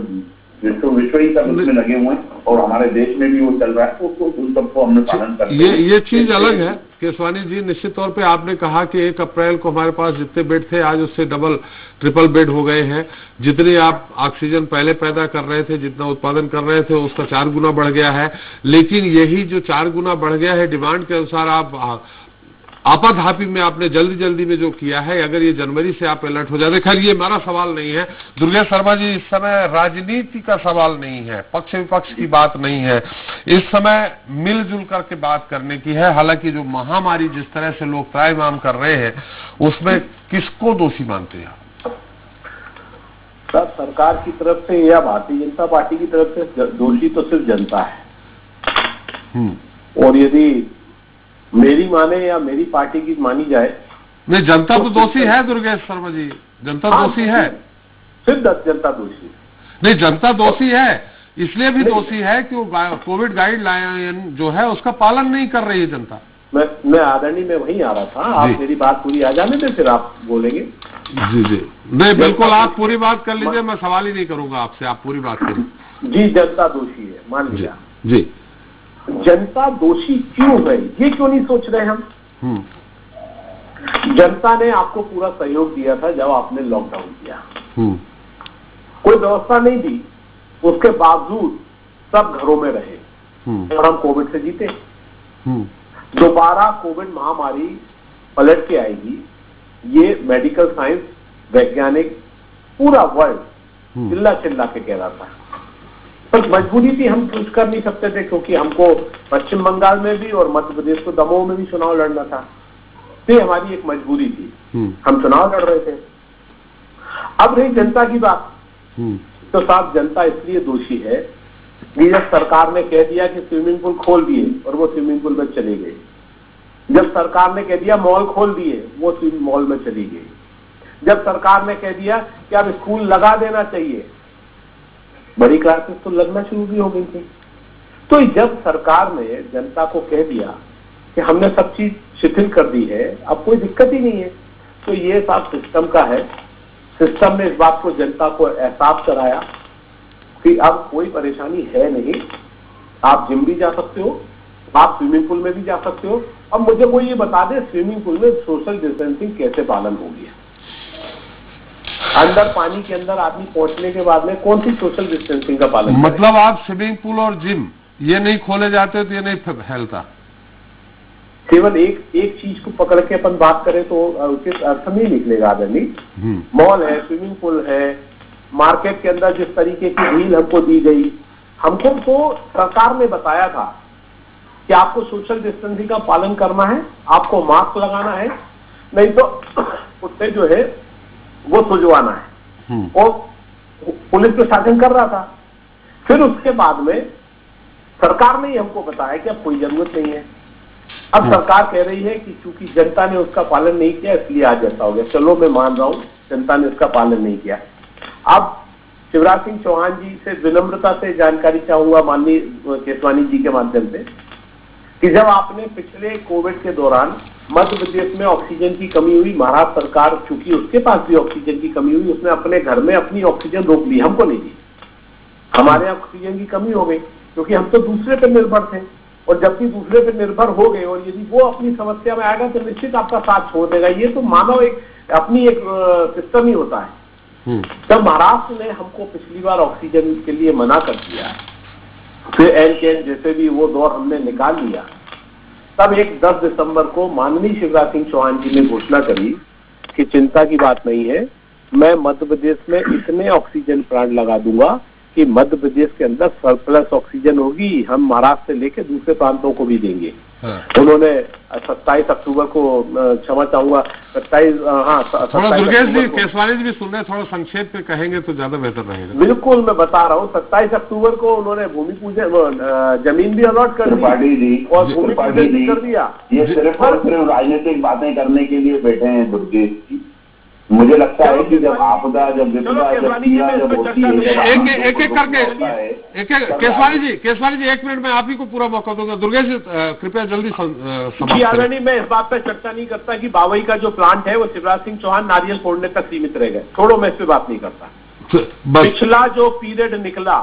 ही सब उसमें लगे हुए हैं और हमारे देश में भी वो चल रहा है, तो उन सबको हमने पालन करते हैं। ये चीज अलग है केशवानी जी। निश्चित तौर पे आपने कहा कि 1 अप्रैल को हमारे पास जितने बेड थे आज उससे डबल ट्रिपल बेड हो गए हैं। जितनी आप ऑक्सीजन पहले पैदा कर रहे थे, जितना उत्पादन कर रहे थे, उसका 4 गुना बढ़ गया है। लेकिन यही जो 4 गुना बढ़ गया है, डिमांड के अनुसार आप आपाधापी में आपने जल्दी में जो किया है, अगर ये जनवरी से आप अलर्ट हो जाते। खैर ये हमारा सवाल नहीं है दुर्गेश शर्मा जी, इस समय राजनीति का सवाल नहीं है, पक्ष विपक्ष की बात नहीं है, इस समय मिलजुल करके बात करने की है। हालांकि जो महामारी जिस तरह से लोग त्राहिमाम कर रहे हैं उसमें किसको दोषी मानते हैं? सर, सरकार की तरफ से या भारतीय जनता पार्टी की तरफ से दोषी तो सिर्फ जनता है। और यदि मेरी माने या मेरी पार्टी की मानी जाए, नहीं, जनता तो दोषी है दुर्गेश शर्मा जी, जनता दोषी है। सिर्फ जनता दोषी है। नहीं, जनता दोषी है, इसलिए भी दोषी है कि वो कोविड गाइडलाइन जो है उसका पालन नहीं कर रही है जनता। मैं आदरणीय में वहीं आ रहा था, आप मेरी बात पूरी आ जाने दें फिर आप बोलेंगे। जी नहीं, बिल्कुल आप पूरी बात कर लीजिए, मैं सवाल ही नहीं करूंगा आपसे, आप पूरी बात करिए। जी, जनता दोषी है, मान लिया। जी, जनता दोषी क्यों है ये क्यों नहीं सोच रहे हम? जनता ने आपको पूरा सहयोग दिया था जब आपने लॉकडाउन किया। कोई व्यवस्था नहीं दी, उसके बावजूद सब घरों में रहे और हम कोविड से जीते। दोबारा कोविड महामारी पलट के आएगी, ये मेडिकल साइंस वैज्ञानिक पूरा वर्ल्ड चिल्ला के कह रहा था। पर मजबूरी थी, हम कुछ कर नहीं सकते थे क्योंकि हमको पश्चिम बंगाल में भी और मध्य प्रदेश को दमोह में भी चुनाव लड़ना था। तो हमारी एक मजबूरी थी, हम चुनाव लड़ रहे थे। अब रही जनता की बात, तो साहब जनता इसलिए दोषी है कि जब सरकार ने कह दिया कि स्विमिंग पूल खोल दिए और वो स्विमिंग पूल में चले गए, जब सरकार ने कह दिया मॉल खोल दिए वो मॉल में चली गई, जब सरकार ने कह दिया कि अब स्कूल लगा देना चाहिए, बड़ी क्लासेस तो लगना शुरू भी हो गई थी। तो जब सरकार ने जनता को कह दिया कि हमने सब चीज शिथिल कर दी है, अब कोई दिक्कत ही नहीं है, तो ये सब सिस्टम का है। सिस्टम ने इस बात को जनता को एहसास कराया कि अब कोई परेशानी है नहीं, आप जिम भी जा सकते हो, आप स्विमिंग पूल में भी जा सकते हो। अब मुझे कोई ये बता दे स्विमिंग पूल में सोशल डिस्टेंसिंग कैसे पालन होगी? अंदर पानी के अंदर आदमी पहुंचने के बाद में कौन सी सोशल डिस्टेंसिंग का पालन? मतलब आप स्विमिंग पूल और जिम ये नहीं खोले जाते तो ये नहीं फैलता? केवल एक चीज को पकड़ के अपन बात करें तो उचित अर्थ नहीं निकलेगा आदमी। मॉल है, स्विमिंग पूल है, मार्केट के अंदर जिस तरीके की ढील हमको दी गई, हमको तो सरकार ने बताया था कि आपको सोशल डिस्टेंसिंग का पालन करना है, आपको मास्क लगाना है, नहीं तो उससे जो है वो सुझवाना है। और पुलिस प्रशासन कर रहा था। फिर उसके बाद में सरकार ने ही हमको बताया कि अब कोई जरूरत नहीं है। अब सरकार कह रही है कि चूंकि जनता ने उसका पालन नहीं किया इसलिए आज ऐसा हो गया। चलो मैं मान रहा हूं जनता ने उसका पालन नहीं किया। अब शिवराज सिंह चौहान जी से विनम्रता से जानकारी चाहूंगा माननीय केशवानी जी के माध्यम से कि जब आपने पिछले कोविड के दौरान मध्य प्रदेश में ऑक्सीजन की कमी हुई, महाराष्ट्र सरकार चूंकि उसके पास भी ऑक्सीजन की कमी हुई, उसने अपने घर में अपनी ऑक्सीजन रोक ली, हमको नहीं दी। हमारे यहाँ ऑक्सीजन की कमी हो गई क्योंकि हम तो दूसरे पर निर्भर थे, और जबकि दूसरे पर निर्भर हो गए और यदि वो अपनी समस्या में आएगा तो निश्चित आपका साथ छोड़ देगा। ये तो मानव एक अपनी एक सिस्टम ही होता है। जब महाराष्ट्र ने हमको पिछली बार ऑक्सीजन के लिए मना कर दिया, फिर एन जैसे भी वो दौर हमने निकाल लिया, तब एक 10 दिसंबर को माननीय शिवराज सिंह चौहान जी ने घोषणा करी कि चिंता की बात नहीं है, मैं मध्य प्रदेश में इतने ऑक्सीजन प्लांट लगा दूंगा कि मध्य प्रदेश के अंदर सरप्लस ऑक्सीजन होगी, हम महाराष्ट्र से लेकर दूसरे प्रांतों को भी देंगे। उन्होंने 27 अक्टूबर को, क्षमा चाहूंगा, 27 थोड़ा दुर्गेश जी, केसवानी जी भी सुन रहे, थोड़ा संक्षेप में कहेंगे तो ज्यादा बेहतर रहेगा। बिल्कुल, मैं बता रहा हूँ, 27 अक्टूबर को उन्होंने भूमि पूजन, जमीन भी अलॉट कर दी और भूमि पूजन भी कर दिया। ये सिर्फ और सिर्फ राजनीतिक बातें करने के लिए बैठे हैं दुर्गेश जी। मुझे लगता है कि जब आपदा, जब विपदा, जब पीड़ा, जब होती है, एक एक करके केसवानी जी 1 मिनट में आप ही को पूरा मौका दूंगा। दुर्गेश जी कृपया जल्दी आदरणीय, मैं इस बात पर चर्चा नहीं करता कि बावई का जो प्लांट है वो शिवराज सिंह चौहान नारियल फोड़ने तक सीमित रह गए, छोड़ो, मैं इस पे बात नहीं करता। पिछला जो पीरियड निकला,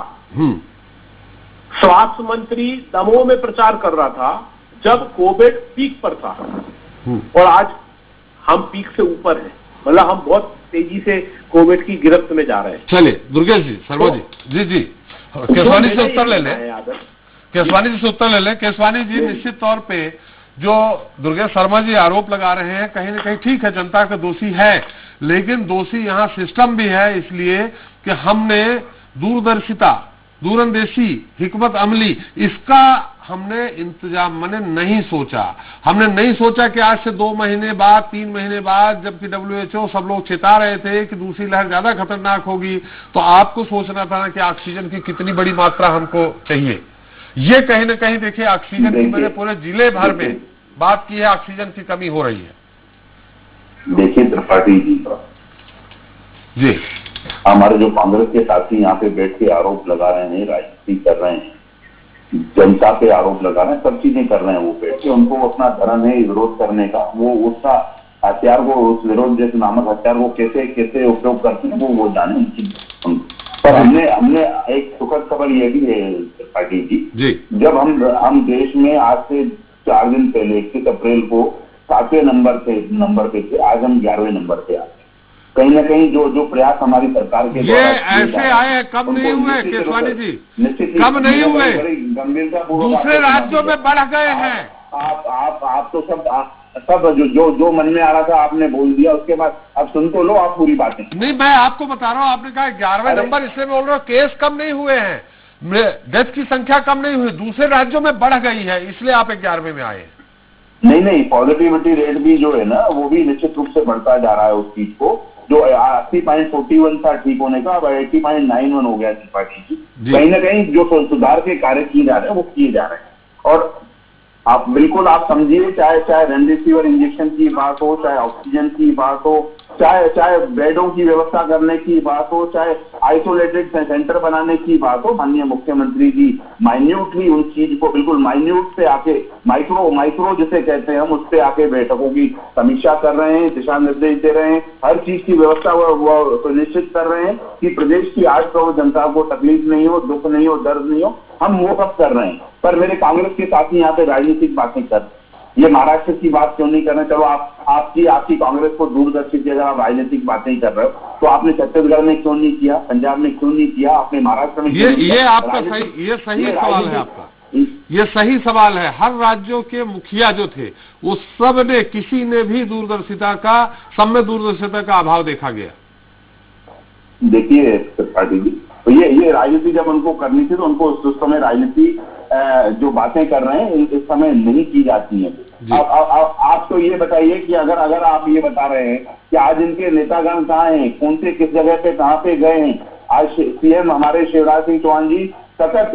स्वास्थ्य मंत्री दमोह में प्रचार कर रहा था जब कोविड पीक पर था, और आज हम पीक से ऊपर हैं, मतलब हम बहुत तेजी से कोविड की गिरफ्त में जा रहे हैं। चलिए दुर्गेश जी, शर्मा जी, जी केसवानी से उत्तर ले लें, केसवानी जी से उत्तर ले लें। केसवानी जी, निश्चित तौर पे जो दुर्गेश शर्मा जी आरोप लगा रहे हैं, कहीं न कहीं ठीक है, जनता का दोषी है, लेकिन दोषी यहाँ सिस्टम भी है, इसलिए कि हमने दूरदर्शिता, दूरंदेशी, हिकमत अमली, इसका हमने इंतजाम मैंने नहीं सोचा। हमने नहीं सोचा कि आज से 2 महीने बाद, 3 महीने बाद, जबकि WHO सब लोग चेता रहे थे कि दूसरी लहर ज्यादा खतरनाक होगी, तो आपको सोचना था ना कि ऑक्सीजन की कितनी बड़ी मात्रा हमको चाहिए। ये कहीं ना कहीं देखिए, ऑक्सीजन की मैंने पूरे जिले भर में बात की है, ऑक्सीजन की कमी हो रही है। देखिए त्रिपाठी जी, हमारे जो कांग्रेस के साथी यहाँ पे बैठ के आरोप लगा रहे हैं, राजनीति कर रहे हैं, जनता पे आरोप लगा रहे हैं, सब चीजें कर रहे हैं, वो बैठ के उनको अपना धर्म है विरोध करने का, वो उसका हथियार को, उस विरोध जैसे नामक हथियार को कैसे कैसे उपयोग करते हैं वो जाने। पर हमने एक सुखद खबर ये भी है त्रिपाठी जी, जब हम देश में आज से 4 दिन पहले 21 अप्रैल को 7वें नंबर पे थे, आज हम 11वें नंबर पे आते। कहीं ना कहीं जो प्रयास हमारी सरकार के ये ऐसे आए हैं, कम नहीं हुए केसवानी जी, कम नहीं हुए, गंभीरता दूसरे राज्यों में बढ़ गए हैं। आप तो सब जो मन में आ रहा था आपने बोल दिया, उसके बाद अब सुन तो लो आप पूरी बातें। नहीं, मैं आपको बता रहा हूँ, आपने कहा 11वें नंबर, इसलिए बोल रहा हूँ केस कम नहीं हुए हैं, डेथ की संख्या कम नहीं हुई, दूसरे राज्यों में बढ़ गई है, इसलिए आप 11वें में आए। नहीं, पॉजिटिविटी रेट भी जो है ना, वो भी निश्चित रूप से बढ़ता जा रहा है। उस चीज को जो 80.41 था ठीक होने का, अब 80.91 हो गया त्रिपाठी जी। कहीं ना कहीं जो सुधार के कार्य किए जा रहे हैं वो किए जा रहे हैं, और आप बिल्कुल आप समझिए, चाहे रेमडेसिविर इंजेक्शन की बात हो, चाहे ऑक्सीजन की बात हो, चाहे बेडों की व्यवस्था करने की बात हो, चाहे आइसोलेटेड सेंटर बनाने की बात हो, माननीय मुख्यमंत्री जी माइन्यूटली उन चीज को, बिल्कुल माइन्यूट से आके माइक्रो जिसे कहते हैं हम, उस पे आके बैठकों की समीक्षा कर रहे हैं, दिशा निर्देश दे रहे हैं, हर चीज की व्यवस्था वो सुनिश्चित कर रहे हैं कि प्रदेश की 8 करोड़ जनता को तकलीफ नहीं हो, दुख नहीं हो, दर्द नहीं हो, हम वो सब कर रहे हैं। पर मेरे कांग्रेस के साथी यहाँ पे राजनीतिक बातें कर, ये महाराष्ट्र की बात क्यों नहीं कर रहे? चलो आपकी कांग्रेस को दूरदर्शी की, अगर आप राजनीतिक बातें ही कर रहे हो, तो आपने छत्तीसगढ़ में क्यों नहीं किया, पंजाब में क्यों नहीं किया, आपने महाराष्ट्र में ये आपका सही सवाल है आपका, ये सही सवाल है। हर राज्यों के मुखिया जो थे, वो सब ने, किसी ने भी दूरदर्शिता का, सब में दूरदर्शिता का अभाव देखा गया। देखिए त्रिपाठी जी, तो ये राजनीति जब उनको करनी थी तो उनको उस समय राजनीति जो बातें कर रहे हैं इस समय नहीं की जाती है। आप तो ये बताइए कि अगर आप ये बता रहे हैं कि आज इनके नेतागण कहाँ हैं, कौन से किस जगह पे कहाँ पे गए हैं, आज सीएम हमारे शिवराज सिंह चौहान जी सतत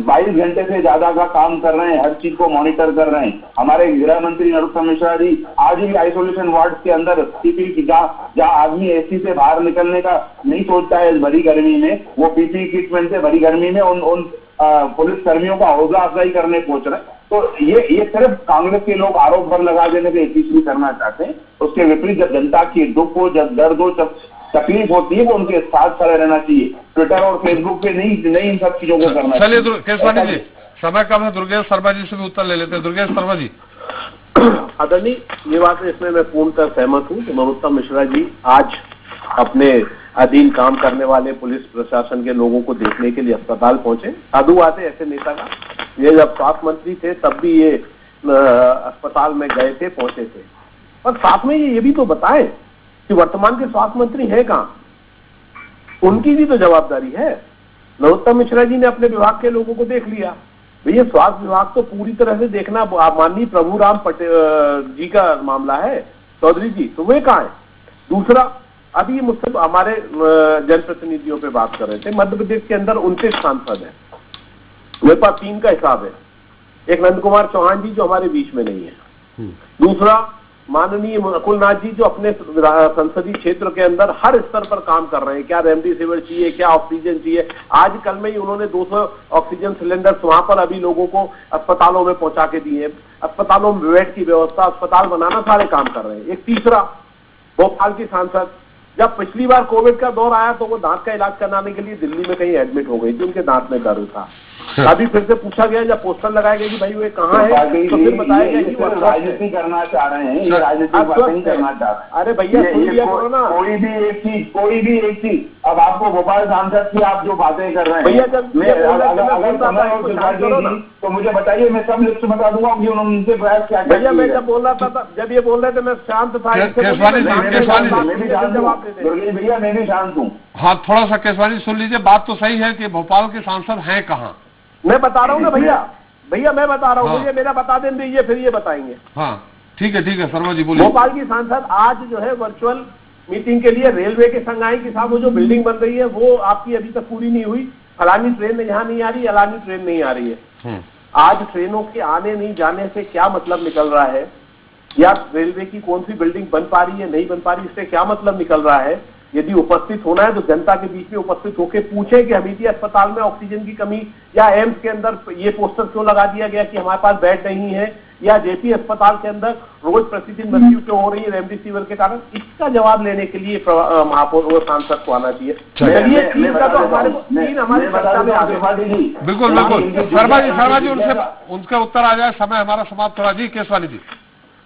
22 घंटे से ज्यादा का काम कर रहे हैं, हर चीज को मॉनिटर कर रहे हैं। हमारे गृह मंत्री नरोत्तम मिश्रा जी आज भी आइसोलेशन वार्ड के अंदर पीपीई, जहाँ आदमी एसी से बाहर निकलने का नहीं सोचता है इस भरी गर्मी में, वो पीपीई किट पहन से भरी गर्मी में उन पुलिस कर्मियों का हौसला अफजाई करने पहुंच रहे हैं। तो ये सिर्फ कांग्रेस के लोग आरोप पर लगा देने से इसलिए करना चाहते हैं। उसके विपरीत जब जनता की दुख हो, जब दर्द हो, जब तकलीफ होती है, वो उनके साथ खड़े रहना चाहिए। ट्विटर और फेसबुक पे नहीं इन सब चीजों को करना। चलिए केसवानी जी, समय कम है, दुर्गेश शर्मा जी से भी उत्तर ले लेते हैं। दुर्गेश शर्मा जी। आदरणीय, ये बात इसमें मैं पूर्णतः सहमत हूँ कि नरोत्तम मिश्रा जी आज अपने अधीन काम करने वाले पुलिस प्रशासन के लोगों को देखने के लिए अस्पताल पहुंचे। साधु आते ऐसे नेता का, ये जब स्वास्थ्य मंत्री थे तब भी ये अस्पताल में गए थे, पहुंचे थे। और साथ में ये भी तो बताएं कि वर्तमान के स्वास्थ्य मंत्री है कहाँ, उनकी भी तो जवाबदारी है। नरोत्तम मिश्रा जी ने अपने विभाग के लोगों को देख लिया। भैया स्वास्थ्य विभाग तो पूरी तरह से देखना माननीय प्रभुराम पटेल जी का मामला है, चौधरी जी, तो वे कहाँ है? दूसरा, अभी मुझसे हमारे जनप्रतिनिधियों पे बात कर रहे थे, मध्य प्रदेश के अंदर 29 सांसद है, मेरे पास 3 का हिसाब है। एक नंद कुमार चौहान जी जो हमारे बीच में नहीं है, दूसरा माननीय मुकुलनाथ जी जो अपने संसदीय क्षेत्र के अंदर हर स्तर पर काम कर रहे हैं, क्या रेमडेसिविर चाहिए, क्या ऑक्सीजन चाहिए। आज कल में ही उन्होंने 200 ऑक्सीजन सिलेंडर्स वहां पर अभी लोगों को अस्पतालों में पहुंचा के दिए, अस्पतालों में बेड की व्यवस्था, अस्पताल बनाना, सारे काम कर रहे हैं। एक तीसरा, भोपाल की सांसद, जब पिछली बार कोविड का दौर आया तो वो दांत का इलाज कराने के लिए दिल्ली में कहीं एडमिट हो गई थी, उनके दांत में दर्द था। अभी फिर से पूछा गया, जब पोस्टर लगाया गया कि भाई वे कहाँ है, तो फिर बताया गया कि वो राजनीति करना चाह रहे हैं, ये राजनीति नहीं करना चाह रहे हैं। अरे भैया सुन लिया करो ना, कोई भी एक चीज, अब आपको भोपाल सांसद की आप जो बातें कर रहे हैं भैया, जब अगर समय और दुर्भाग्य तो मुझे बताइए, मैं सब लिस्ट बता दूंगा कि उनसे प्रयास क्या। भैया मैं जब बोल रहा था, जब ये बोल रहे थे मैं शांत था। भैया मैं भी शांत हूँ। हाँ, थोड़ा सा केसवानी सुन लीजिए, बात तो सही है कि भोपाल के सांसद हैं कहाँ। मैं बता रहा हूँ ना भैया मैं बता रहा हूँ, मुझे मेरा बता दें दीजिए, फिर ये बताएंगे। हाँ ठीक है शर्मा जी बोलिए। भोपाल की सांसद आज जो है वर्चुअल मीटिंग के लिए रेलवे के संग आई कि साहब वो जो बिल्डिंग बन रही है वो आपकी अभी तक पूरी नहीं हुई, फलानी ट्रेन यहाँ नहीं आ रही, अलानी ट्रेन नहीं आ रही है। आज ट्रेनों के आने नहीं जाने से क्या मतलब निकल रहा है, या रेलवे की कौन सी बिल्डिंग बन पा रही है नहीं बन पा रही, इससे क्या मतलब निकल रहा है। यदि उपस्थित होना है तो जनता के बीच में उपस्थित होकर पूछे कि हमीदिया अस्पताल में ऑक्सीजन की कमी, या एम्स के अंदर ये पोस्टर क्यों लगा दिया गया कि हमारे पास बेड नहीं है, या जेपी अस्पताल के अंदर रोज प्रतिदिन मृत्यु क्यों हो रही है रेमडेसिविर के कारण। इसका जवाब लेने के लिए महापौर वो सांसद को आना चाहिए। चलिए हमारे बिल्कुल शर्मा जी उनका उत्तर आ जाए, समय हमारा समाप्त हो रहा। जी केसवानी जी,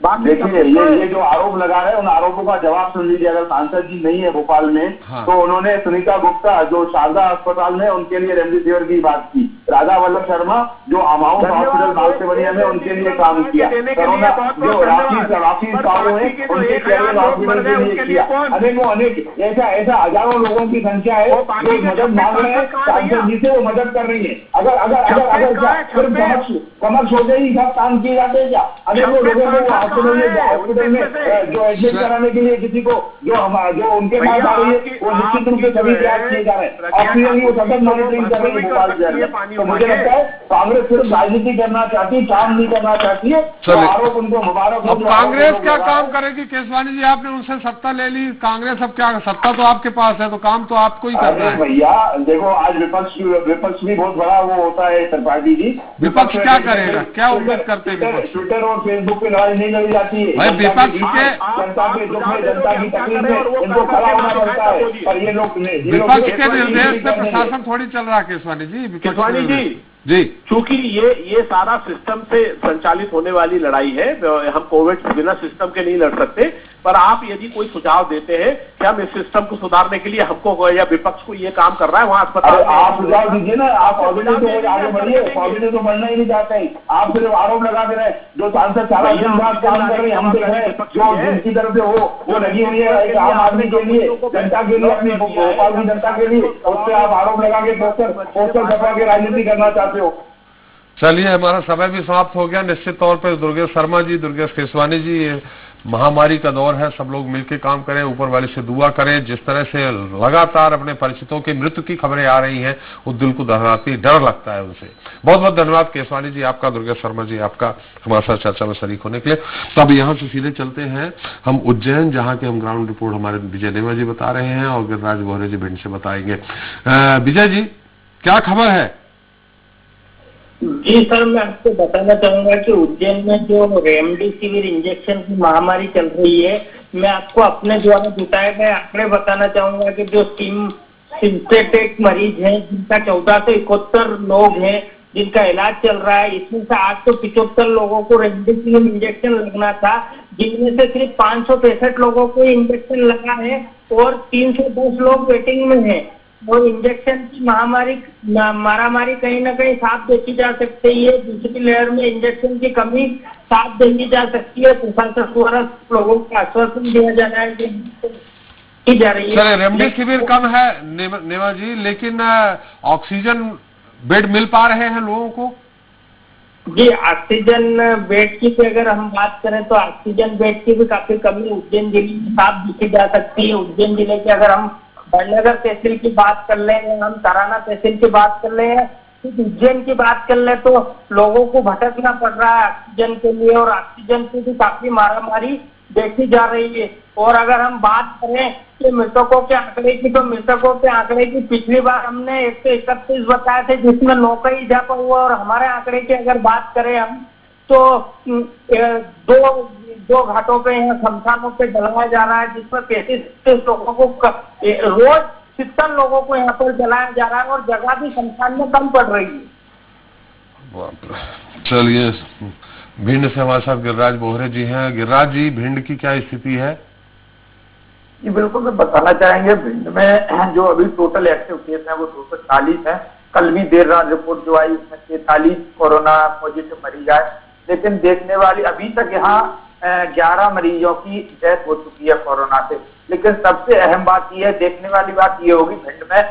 देखिए ये जो आरोप लगा रहे हैं, उन आरोपों का जवाब सुन लीजिए। अगर सांसद जी नहीं है भोपाल में, हाँ। तो उन्होंने सुनीता गुप्ता जो शारदा अस्पताल में उनके लिए रेमडेसिविर की बात की, राधा वल्लभ शर्मा जो अमाउंट हॉस्पिटल बालसेवरिया में उनके लिए काम किया, कोरोना जो राफी साहू है उनके कैरियर हॉस्पिटल के लिए किया, अनेक ऐसा हजारों लोगों की संख्या है जो मदद मांग रहे हैं सांसद जी से, वो मदद कर रही है। अगर कमर्श हो गई सब काम किए जाते हैं क्या? अनेकों लोगों को हॉस्पिटल में जो एडमिट कराने के लिए किसी को जो उनके पास आ रही है वो निश्चित रूप से सभी प्रयास किए जा रहे हैं। ऑक्सीजन की वो सतत मॉनिटरिंग कर रही है भोपाल शहर में। तो मुझे लगता है कांग्रेस सिर्फ राजनीति करना चाहती है, काम नहीं करना चाहती है। तो आरोप उनको मुबारक हो। अब कांग्रेस क्या काम करेगी केसवानी जी? आपने उनसे सत्ता ले ली, कांग्रेस अब क्या, सत्ता तो आपके पास है तो काम तो आपको ही करना है। भैया देखो आज विपक्ष भी बहुत बड़ा वो होता है त्रिपाठी जी। विपक्ष क्या करेगा, क्या उम्मीद करते हैं? ट्विटर और फेसबुक पे लड़ाई नहीं लड़ी जाती है। भाई विपक्ष के जनता के दुख में, जनता की तकलीफ में इनको खड़ा होना पड़ता है। पर ये लोग विपक्ष के निर्देश से प्रशासन थोड़ी चल रहा है केसवानी जी। केसवानी जी चूंकि ये सारा सिस्टम से संचालित होने वाली लड़ाई है, हम कोविड से बिना सिस्टम के नहीं लड़ सकते। पर आप यदि कोई सुझाव देते हैं कि हम इस सिस्टम को सुधारने के लिए हमको या विपक्ष को ये काम कर रहा है वहाँ अस्पताल, आप सुझाव दीजिए ना। आप ऑर्गेनाइज तो आगे बढ़िए, ऑर्गेनाइज तो बढ़ना ही नहीं चाहते हैं। आप सिर्फ आरोप लगा दे रहे हैं। जो सांसद सारा दिन रात काम कर रहे हैं, हम देख रहे हैं जो जिनकी तरफ से वो लगी हुई है एक आम आदमी के लिए, जनता के लिए, अपनी भोपाल की जनता के लिए, उससे आप आरोप लगा के पोस्टर छपा के राजनीति करना चाहते हो। चलिए हमारा समय भी समाप्त हो गया। निश्चित तौर पर दुर्गेश शर्मा जी, दुर्गेश केसवानी जी, ये महामारी का दौर है, सब लोग मिलकर काम करें, ऊपर वाले से दुआ करें। जिस तरह से लगातार अपने परिचितों की मृत्यु की खबरें आ रही हैं वो दिल को दहलाती, डर लगता है उनसे। बहुत बहुत धन्यवाद केसवानी जी आपका, दुर्गेश शर्मा जी आपका हमारे साथ चर्चा में शरीक होने के लिए। तो अब यहाँ से सीधे चलते हैं हम उज्जैन, जहाँ के हम ग्राउंड रिपोर्ट हमारे विजय नेमा जी बता रहे हैं और गिरिराज बोहरे जी भिंड से बताएंगे। विजय जी क्या खबर है? जी सर, मैं आपको बताना चाहूंगा कि उज्जैन में जो रेमडेसिविर इंजेक्शन की महामारी चल रही है, मैं आपको अपने द्वारा जुटाए गए आंकड़े बताना चाहूंगा कि जो सिंथेटिक मरीज हैं जिनका 1471 लोग हैं जिनका इलाज चल रहा है, इसमें से 875 लोगों को रेमडेसिविर इंजेक्शन लगना था, जिनमें से सिर्फ 565 लोगों को इंजेक्शन लगा है और 310 लोग वेटिंग में हैं। और इंजेक्शन की मारामारी कहीं ना कहीं साफ देखी जा सकती है। दूसरी लहर में इंजेक्शन की कमी साफ देखी जा सकती है। प्रशासन द्वारा लोगों को आश्वासन दिया जा रहा है कि की जा रही है। सर रेमडेसिविर कम है नेवा जी, लेकिन ऑक्सीजन बेड मिल पा रहे हैं लोगों को? जी, ऑक्सीजन बेड की अगर हम बात करें तो ऑक्सीजन बेड की भी काफी कमी उज्जैन जिले में साफ दिखी जा सकती है। उज्जैन जिले के अगर हम बड़नगर तहसील की बात कर लें या हम तराना तहसील की बात कर लें, तो उज्जैन की बात कर ले तो लोगों को भटकना पड़ रहा है ऑक्सीजन के लिए, और ऑक्सीजन की भी काफी मारामारी देखी जा रही है। और अगर हम बात करें कि मृतकों के आंकड़े की, तो मृतकों के आंकड़े की पिछली बार हमने 131 बताए थे, जिसमें 9 का इजाफा हुआ। और हमारे आंकड़े की अगर बात करें हम तो दो घाटों पे यहाँ शमशानों पे जलाया जा रहा है, जिसमें 35 लोगों को रोज 70 लोगों को यहाँ पर जलाया जा रहा है, और जगह भी शमशान में कम पड़ रही है। चलिए, भिंड से हमारे साथ गिरिराज बोहरे जी हैं। गिरिराज जी, भिंड की क्या स्थिति है? जी बिल्कुल, मैं बताना चाहेंगे भिंड में जो अभी टोटल एक्टिव केस है वो 240 है। कल भी देर रात रिपोर्ट जो आई उसमें 43 कोरोना पॉजिटिव मरीज आए, लेकिन देखने वाली अभी तक यहाँ 11 मरीजों की डेथ हो चुकी है कोरोना से। लेकिन सबसे अहम बात यह है, देखने वाली बात ये होगी, भिंड में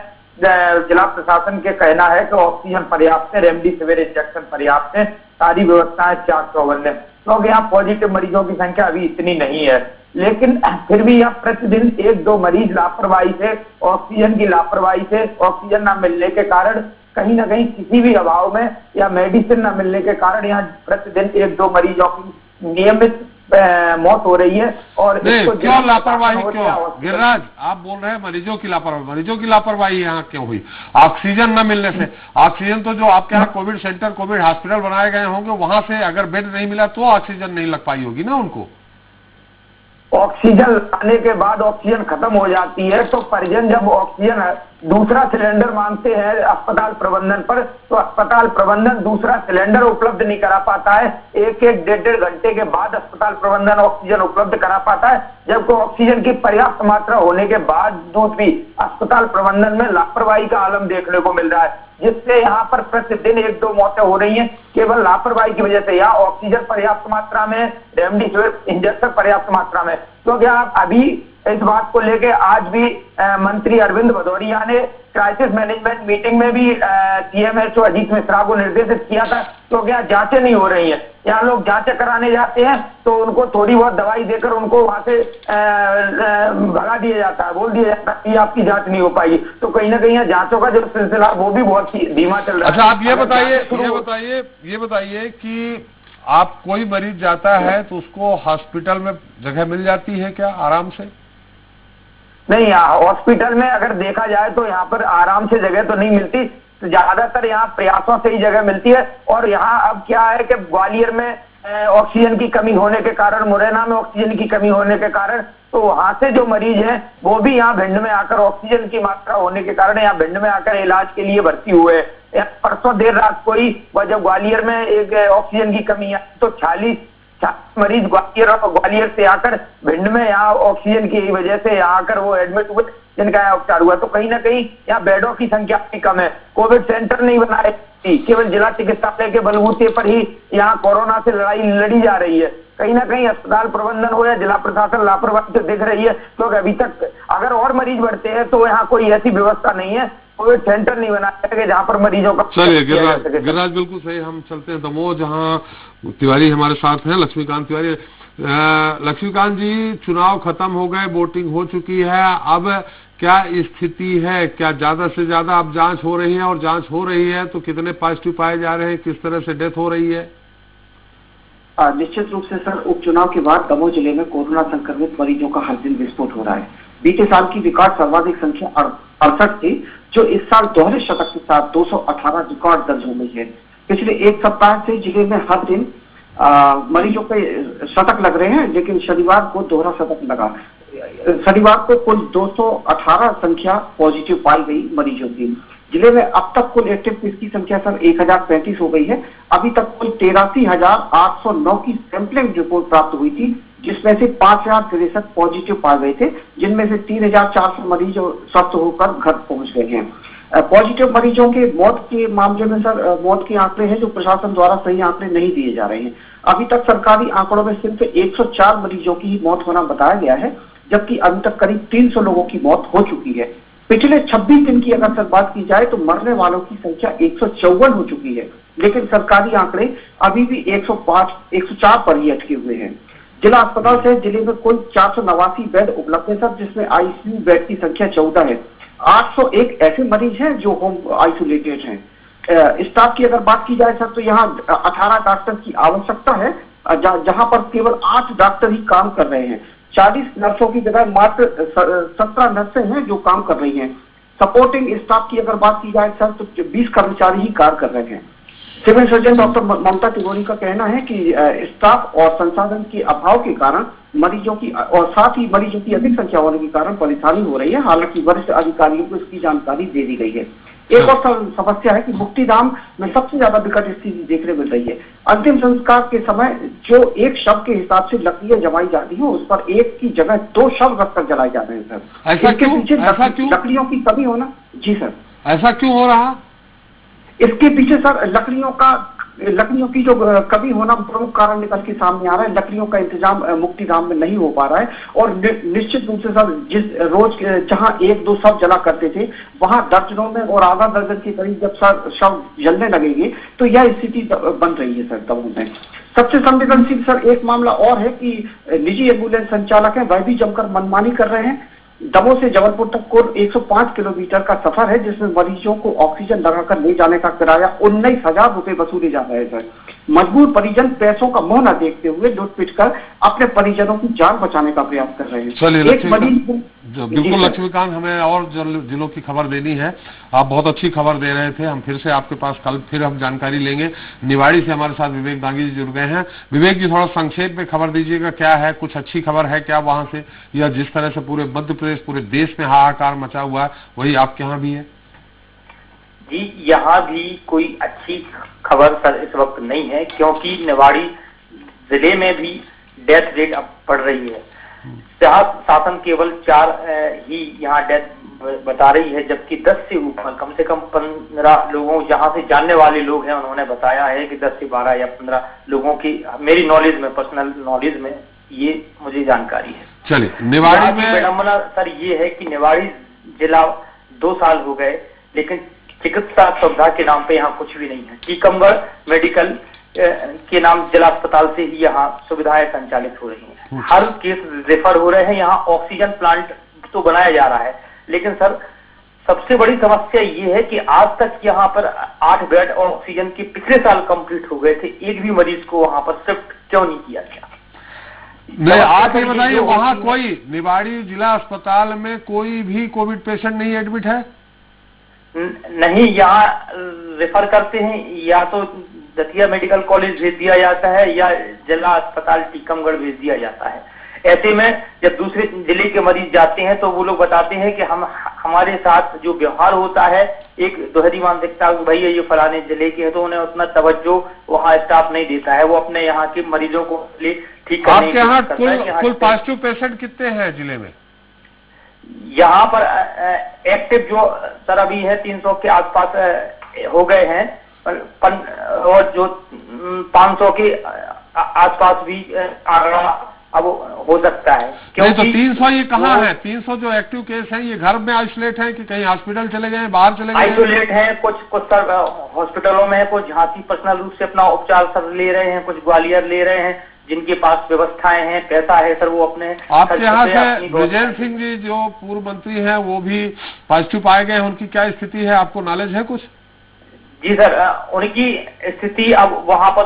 जिला प्रशासन के कहना है कि ऑक्सीजन पर्याप्त है, रेमडेसिविर इंजेक्शन पर्याप्त है, सारी व्यवस्थाएं चाक चौबंद है, क्योंकि यहाँ पॉजिटिव मरीजों की संख्या अभी इतनी नहीं है। लेकिन फिर भी यहाँ प्रतिदिन 1-2 मरीज लापरवाही से, ऑक्सीजन की लापरवाही से, ऑक्सीजन न मिलने के कारण, कहीं ना कहीं किसी भी अभाव में या मेडिसिन न मिलने के कारण यहाँ प्रतिदिन 1-2 मरीजों की नियमित मौत हो रही है। और इसको क्यों लापरवाही क्यों? गिरिराज, आप बोल रहे हैं मरीजों की लापरवाही यहाँ क्यों हुई? ऑक्सीजन न मिलने से। ऑक्सीजन तो जो आपके यहाँ कोविड सेंटर, कोविड हॉस्पिटल बनाए गए होंगे, वहां से अगर बेड नहीं मिला तो ऑक्सीजन नहीं लग पाई होगी ना उनको। ऑक्सीजन लगाने के बाद ऑक्सीजन खत्म हो जाती है, तो परिजन जब ऑक्सीजन दूसरा सिलेंडर मांगते हैं अस्पताल प्रबंधन पर, तो अस्पताल प्रबंधन दूसरा सिलेंडर उपलब्ध नहीं करा पाता है। 1-1, 1.5 घंटे के बाद अस्पताल प्रबंधन ऑक्सीजन उपलब्ध करा पाता है, जबकि ऑक्सीजन की पर्याप्त मात्रा होने के बावजूद भी अस्पताल प्रबंधन में लापरवाही का आलम देखने को मिल रहा है, जिससे यहाँ पर प्रतिदिन 1-2 मौतें हो रही हैं केवल लापरवाही की वजह से। यहाँ ऑक्सीजन पर्याप्त मात्रा में, रेमडेसिविर इंजेक्शन पर्याप्त मात्रा में। तो क्या आप अभी इस बात को लेके आज भी मंत्री अरविंद भदौरिया ने क्राइसिस मैनेजमेंट मीटिंग में भी CMHO अजीत मिश्रा को निर्देशित किया था, तो क्या जांचें नहीं हो रही हैं? यहाँ लोग जांचें कराने जाते हैं तो उनको थोड़ी बहुत दवाई देकर उनको वहां से भगा दिया जाता है, बोल दिया जाता है कि आपकी जांच नहीं हो पाएगी। तो कहीं ना कहीं जांचों का जो सिलसिला वो भी बहुत धीमा चल रहा है। अच्छा, आप ये बताइए कि आप कोई मरीज जाता है तो उसको हॉस्पिटल में जगह मिल जाती है क्या आराम से? नहीं, हॉस्पिटल में अगर देखा जाए तो यहाँ पर आराम से जगह तो नहीं मिलती, तो ज्यादातर यहाँ प्रयासों से ही जगह मिलती है। और यहाँ अब क्या है कि ग्वालियर में ऑक्सीजन की कमी होने के कारण, मुरैना में ऑक्सीजन की कमी होने के कारण, तो वहां से जो मरीज हैं वो भी यहाँ भिंड में आकर ऑक्सीजन की मात्रा होने के कारण यहाँ भिंड में आकर इलाज के लिए भर्ती हुए। परसों देर रात कोई जब ग्वालियर में एक ऑक्सीजन की कमी है तो 40 मरीज ग्वालियर से आकर भिंड में यहाँ ऑक्सीजन की वजह से यहाँ आकर वो एडमिट हुए, जिनका यहाँ उपचार हुआ। तो कहीं ना कहीं यहाँ बेडों की संख्या भी कम है, कोविड सेंटर नहीं बनाए, केवल जिला चिकित्सालय के बलबूते पर ही यहाँ कोरोना से लड़ाई लड़ी जा रही है। कहीं ना कहीं अस्पताल प्रबंधन हो या जिला प्रशासन लापरवाही तो दिख रही है, क्योंकि अभी तक अगर और मरीज बढ़ते हैं तो यहाँ कोई ऐसी व्यवस्था नहीं है, कोविड सेंटर नहीं बनाया गया जहाँ पर मरीजों का। चलिए गिरिराज, बिल्कुल सही। हम चलते हैं दमोह, जहाँ तिवारी हमारे साथ हैं, लक्ष्मीकांत तिवारी। लक्ष्मीकांत जी, चुनाव खत्म हो गए, वोटिंग हो चुकी है, अब क्या स्थिति है? क्या ज्यादा से ज्यादा अब जांच हो रही है, और जांच हो रही है तो कितने पॉजिटिव पाए जा रहे हैं, किस तरह से डेथ हो रही है? निश्चित रूप से सर, उपचुनाव के बाद दमोह जिले में कोरोना संक्रमित मरीजों का हर दिन विस्फोट हो रहा है। बीते साल की रिकॉर्ड सर्वाधिक संख्या 68 थी, जो इस साल दोहरे शतक के साथ 218 रिकॉर्ड दर्ज हो गई है। पिछले एक सप्ताह से जिले में हर दिन मरीजों के शतक लग रहे हैं, लेकिन शनिवार को दोहरा शतक लगा। शनिवार को कुल 218 संख्या पॉजिटिव पाई गई मरीजों की। जिले में अब तक कुल एक्टिव केस की संख्या सर 1035 हो गई है। अभी तक कुल 83,809 की सैंपलिंग रिपोर्ट प्राप्त हुई थी, जिसमें से 5,063 पॉजिटिव पाए गए थे, जिनमें से 3,400 मरीज स्वस्थ होकर घर पहुंच गए हैं। पॉजिटिव मरीजों के मौत के मामले में सर, मौत के आंकड़े हैं जो प्रशासन द्वारा सही आंकड़े नहीं दिए जा रहे हैं। अभी तक सरकारी आंकड़ों में सिर्फ 104 मरीजों की मौत होना बताया गया है, जबकि अभी तक करीब 300 लोगों की मौत हो चुकी है। पिछले 26 दिन की अगर सर बात की जाए तो मरने वालों की संख्या 154 हो चुकी है, लेकिन सरकारी आंकड़े अभी भी 104 पर ही अटके हुए हैं। जिला अस्पताल से जिले में कुल 489 बेड उपलब्ध है सर, जिसमें आईसीयू बेड की संख्या 14 है। 801 ऐसे मरीज हैं जो होम आइसोलेटेड हैं। स्टाफ की अगर बात की जाए सर तो यहाँ 18 डॉक्टर की आवश्यकता है, जहां पर केवल 8 डॉक्टर ही काम कर रहे हैं। 40 नर्सों की जगह मात्र 17 नर्सें हैं जो काम कर रही हैं। सपोर्टिंग स्टाफ की अगर बात की जाए सर तो 20 कर्मचारी ही कार्य कर रहे हैं। सिविल सर्जन डॉक्टर ममता तिवारी का कहना है कि स्टाफ और संसाधन के अभाव के कारण मरीजों की और साथ ही मरीजों की अधिक संख्या होने के कारण परेशानी हो रही है। हालांकि वरिष्ठ अधिकारियों को इसकी जानकारी दे दी गई है। एक और समस्या है कि मुक्तिधाम में सबसे ज्यादा विकट स्थिति देखने मिल रही है। अंतिम संस्कार के समय जो एक शव के हिसाब से लकड़ियां जमाई जाती हैं, उस पर एक की जगह 2 शव रखकर जलाए जा रहे हैं सर। इसके पीछे लकड़ियों की कमी होना। जी सर, ऐसा क्यों हो रहा? इसके पीछे सर लकड़ियों की जो कमी होना प्रमुख कारण निकल के सामने आ रहा है। लकड़ियों का इंतजाम मुक्तिधाम में नहीं हो पा रहा है और निश्चित रूप से सर जिस रोज जहां 1-2 शव जला करते थे, वहां दर्जनों में और आधा दर्जन के करीब जब शव जलने लगेंगे तो यह स्थिति बन रही है सर दमोह में। सबसे संवेदनशील सर एक मामला और है कि निजी एम्बुलेंस संचालक है, वह भी जमकर मनमानी कर रहे हैं। दमोह से जबलपुर तक कुल 105 किलोमीटर का सफर है, जिसमें मरीजों को ऑक्सीजन लगाकर ले जाने का किराया 19,000 रुपए वसूले जा रहे हैं सर। मजबूर परिजन पैसों का मोह न देखते हुए लुट-पिट कर अपने परिजनों की जान बचाने का प्रयास कर रहे हैं। चलिए बिल्कुल लक्ष्मीकांत, हमें और जिलों की खबर देनी है। आप बहुत अच्छी खबर दे रहे थे, हम फिर से आपके पास कल फिर हम जानकारी लेंगे। निवाड़ी से हमारे साथ विवेक दांगी जी जुड़ गए हैं। विवेक जी, थोड़ा संक्षेप में खबर दीजिएगा, क्या है, कुछ अच्छी खबर है क्या वहां से, या जिस तरह से पूरे मध्य प्रदेश पूरे देश में हाहाकार मचा हुआ है वही आपके यहाँ भी है? जी, यहाँ भी कोई अच्छी खबर सर इस वक्त नहीं है, क्योंकि निवाड़ी जिले में भी डेथ रेट अब बढ़ रही है। शासन केवल 4 ही यहाँ डेथ बता रही है, जबकि 10 से ऊपर कम से कम 15 लोगों जहाँ से जानने वाले लोग हैं उन्होंने बताया है कि 10 से 12 या 15 लोगों की, मेरी नॉलेज में, पर्सनल नॉलेज में ये मुझे जानकारी है। चलिए, निवाड़ी में विडंबना सर ये है कि निवाड़ी जिला 2 साल हो गए, लेकिन चिकित्सा सुविधा के नाम पे यहाँ कुछ भी नहीं है। टीकमगढ़ मेडिकल के नाम जिला अस्पताल से ही यहाँ सुविधाएं संचालित हो रही हैं। हर केस रेफर हो रहे हैं। यहाँ ऑक्सीजन प्लांट तो बनाया जा रहा है, लेकिन सर सबसे बड़ी समस्या ये है कि आज तक यहाँ पर 8 बेड ऑक्सीजन के पिछले साल कंप्लीट हो गए थे, एक भी मरीज को वहां पर शिफ्ट क्यों नहीं किया गया? नहीं, आप ये बताइए, वहाँ कोई निवाड़ी जिला अस्पताल में कोई भी कोविड पेशेंट नहीं एडमिट है? नहीं, यहाँ रेफर करते हैं, या तो दतिया मेडिकल कॉलेज भेज दिया जाता है या जिला अस्पताल टीकमगढ़ भेज दिया जाता है। ऐसे में जब दूसरे जिले के मरीज जाते हैं तो वो लोग बताते हैं कि हमारे साथ जो व्यवहार होता है, एक दोहरी मानसिकता, भाई ये फलाने जिले के हैं, तो उन्हें उतना तवज्जो वहाँ स्टाफ नहीं देता है। वो अपने यहाँ के मरीजों को ठीक करने आपके यहाँ कुल पॉजिटिव पेशेंट कितने हैं जिले में? यहाँ पर एक्टिव जो सर अभी है 300 के आसपास हो गए हैं, और जो 500 के आसपास भी आंकड़ा अब हो सकता है। नहीं तो 300 ये कहाँ है? 300 जो एक्टिव केस हैं ये घर में आइसोलेट हैं कि कहीं हॉस्पिटल चले गए, बाहर चले गए? आइसोलेट हैं, कुछ सर हॉस्पिटलों में है, कुछ झांसी पर्सनल रूप से अपना उपचार सर ले रहे हैं, कुछ ग्वालियर ले रहे हैं, जिनके पास व्यवस्थाएं हैं, पैसा है सर, वो अपने। आपके यहाँ से विजय सिंह जी जो पूर्व मंत्री हैं वो भी पॉजिटिव पाए गए, उनकी क्या स्थिति है, आपको नॉलेज है कुछ? जी सर, उनकी स्थिति अब वहां पर